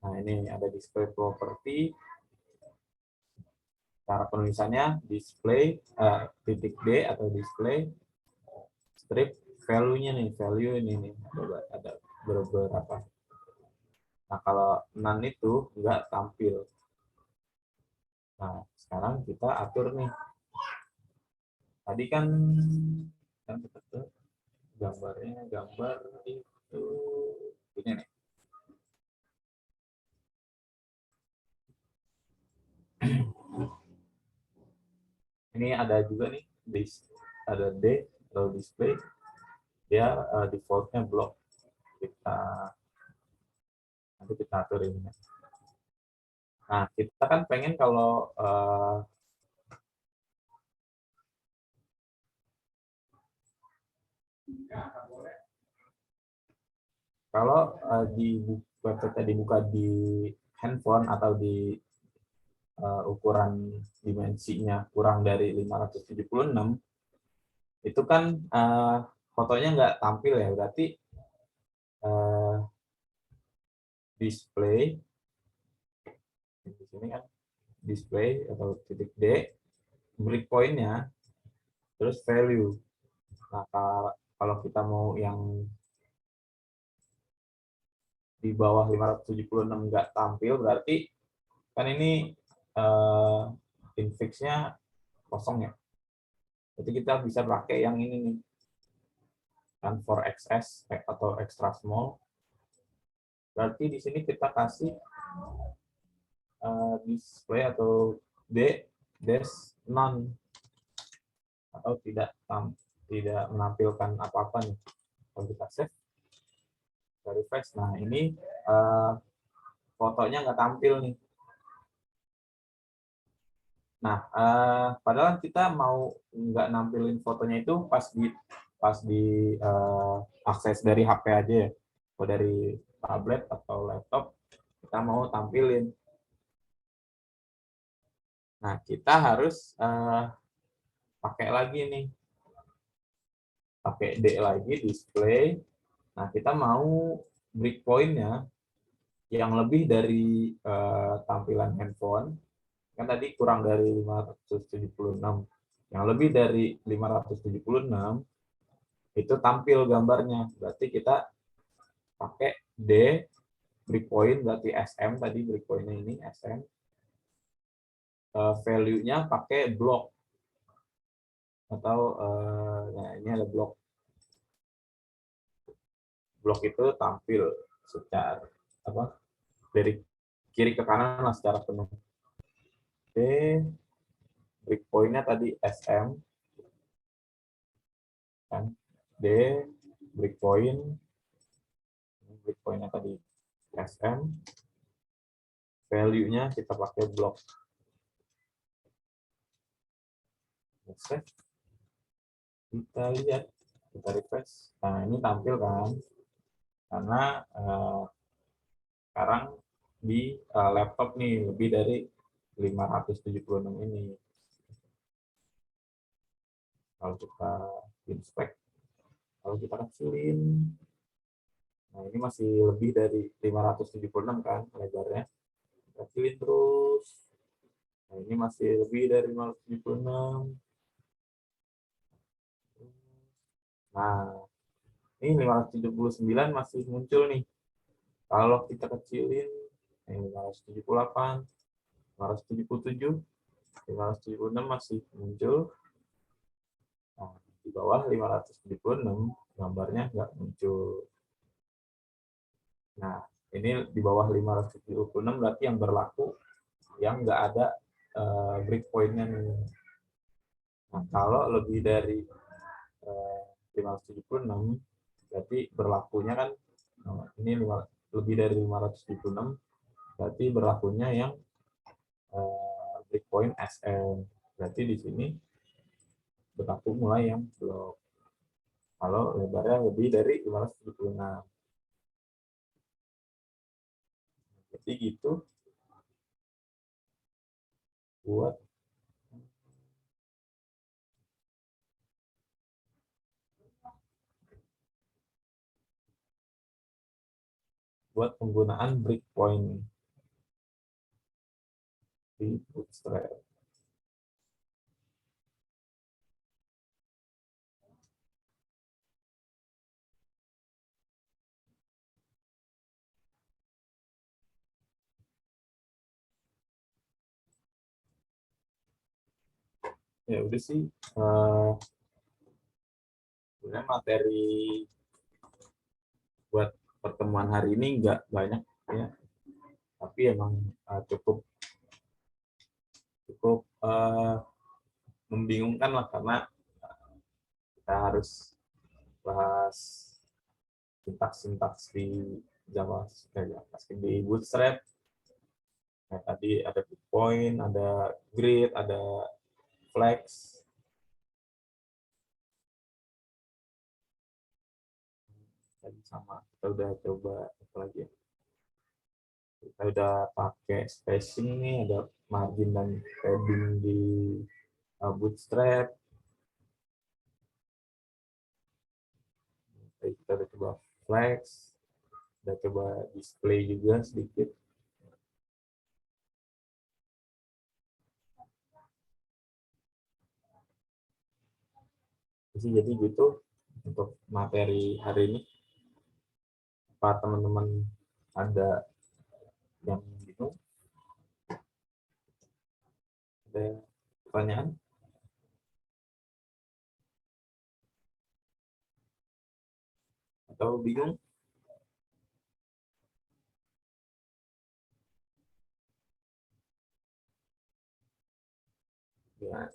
Nah ini ada display property. Cara penulisannya display titik D atau display strip value-nya nih, value ini nih ada beberapa. Nah kalau none itu nggak tampil. Nah sekarang kita atur nih. Tadi kan gambarnya gambar itu ini nih. Ini ada juga nih, ada D atau display, dia defaultnya block. Nanti kita atur ini. Nah, kita kan pengen kalau di website dibuka di handphone atau di ukuran dimensinya kurang dari 576, itu kan fotonya nggak tampil ya, berarti display di sini kan, display atau titik D, breakpoint-nya, terus value. Nah, kalau kita mau yang di bawah 576 nggak tampil, berarti kan ini infix-nya kosong ya. Jadi kita bisa pakai yang ini nih, kan for XS atau extra small. Berarti di sini kita kasih display atau D dash none, atau tidak menampilkan apa-apa nih. Kalau kita save, kita refresh, nah ini fotonya nggak tampil nih. Nah, padahal kita mau nggak nampilin fotonya itu pas di akses dari HP aja ya, atau dari tablet atau laptop kita mau tampilin. Nah, kita harus pakai lagi nih, pakai D lagi, display. Nah, kita mau breakpoint-nya yang lebih dari tampilan handphone, kan tadi kurang dari 576, yang lebih dari 576 itu tampil gambarnya. Berarti kita pakai D, breakpoint berarti SM, tadi breakpoint-nya ini SM, value-nya pakai block, atau nah ini ada block. Blok itu tampil secara dari kiri ke kanan lah secara penuh. D, breakpoint-nya tadi SM, kan? D, breakpoint-nya tadi SM, value-nya kita pakai blok. Kita lihat, kita refresh. Nah, ini tampil kan? Karena sekarang di laptop nih lebih dari 576 ini. Kalau kita inspect, kalau kita kecilin, nah ini masih lebih dari 576 kan lebarnya. Kita kecilin terus. Nah, ini masih lebih dari 576. Nah, ini 579 masih muncul nih. Kalau kita kecilin, 578, 577, 576 masih muncul. Nah, di bawah 576 gambarnya nggak muncul. Nah, ini di bawah 576 berarti yang berlaku yang nggak ada breakpoint-nya nih. Nah, kalau lebih dari 576 berarti berlakunya kan ini lebih dari 576 berarti berlakunya yang breakpoint SM. Berarti di sini berlaku mulai yang blok. Kalau lebarnya lebih dari 576. Jadi gitu buat penggunaan breakpoint di Bootstrap. Ya udah sih, sebenarnya materi buat pertemuan hari ini nggak banyak ya, tapi emang cukup membingungkan lah, karena kita harus bahas sintaks di JavaScript di Bootstrap. Nah, tadi ada point, ada grid, ada flex. Tadi sama kita udah coba apa lagi ya? Kita udah pakai spacing nih, ada margin dan padding di Bootstrap. Kita udah coba flex, udah coba display juga sedikit. Jadi gitu untuk materi hari ini. Apa teman-teman ada yang bingung? Ada pertanyaan? Atau bingung? Ya.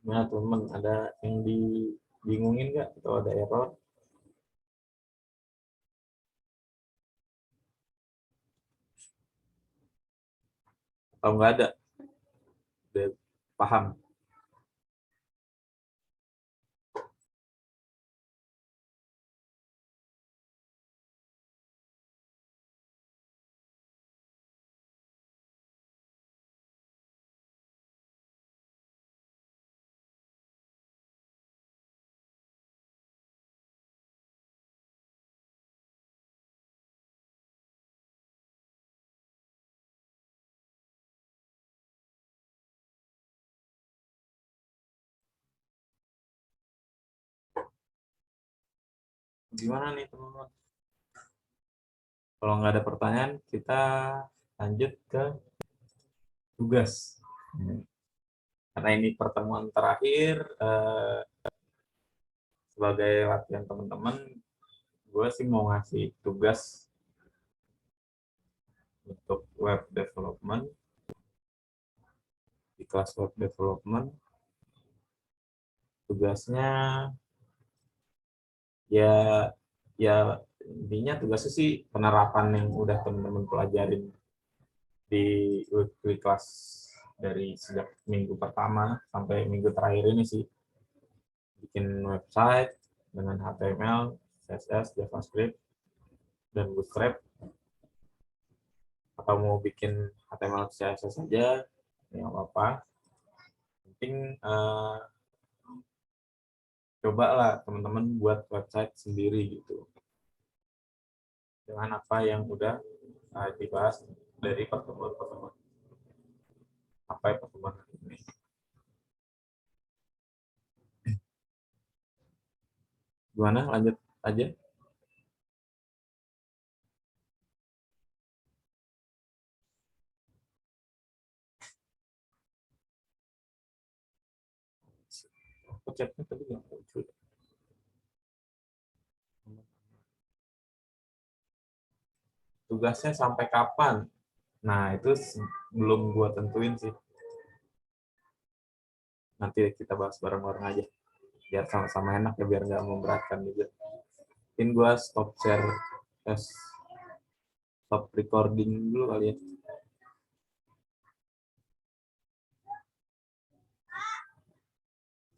Nah, teman, ada yang dibingungin nggak atau ada error? Atau nggak ada? Udah paham? Gimana nih teman-teman? Kalau nggak ada pertanyaan, kita lanjut ke tugas. Karena ini pertemuan terakhir, sebagai latihan teman-teman, gue sih mau ngasih tugas untuk web development, di kelas web development. Tugasnya ya intinya tugasnya sih penerapan yang udah teman-teman pelajarin di weekly class dari sejak minggu pertama sampai minggu terakhir ini sih. Bikin website dengan HTML, CSS, JavaScript, dan Bootstrap. Atau mau bikin HTML, CSS saja, ya apa-apa. Penting cobalah teman-teman buat website sendiri gitu. Dengan apa yang udah dibahas dari pertemuan-pertemuan. Apa ya pertemuan ini? Gimana? Lanjut aja. Chatnya tadi nggak muncul. Tugasnya sampai kapan? Nah, itu belum gua tentuin sih. Nanti kita bahas bareng-bareng aja. Biar sama-sama enak ya, biar nggak memberatkan juga. Mungkin gua stop share, stop recording dulu kali ya.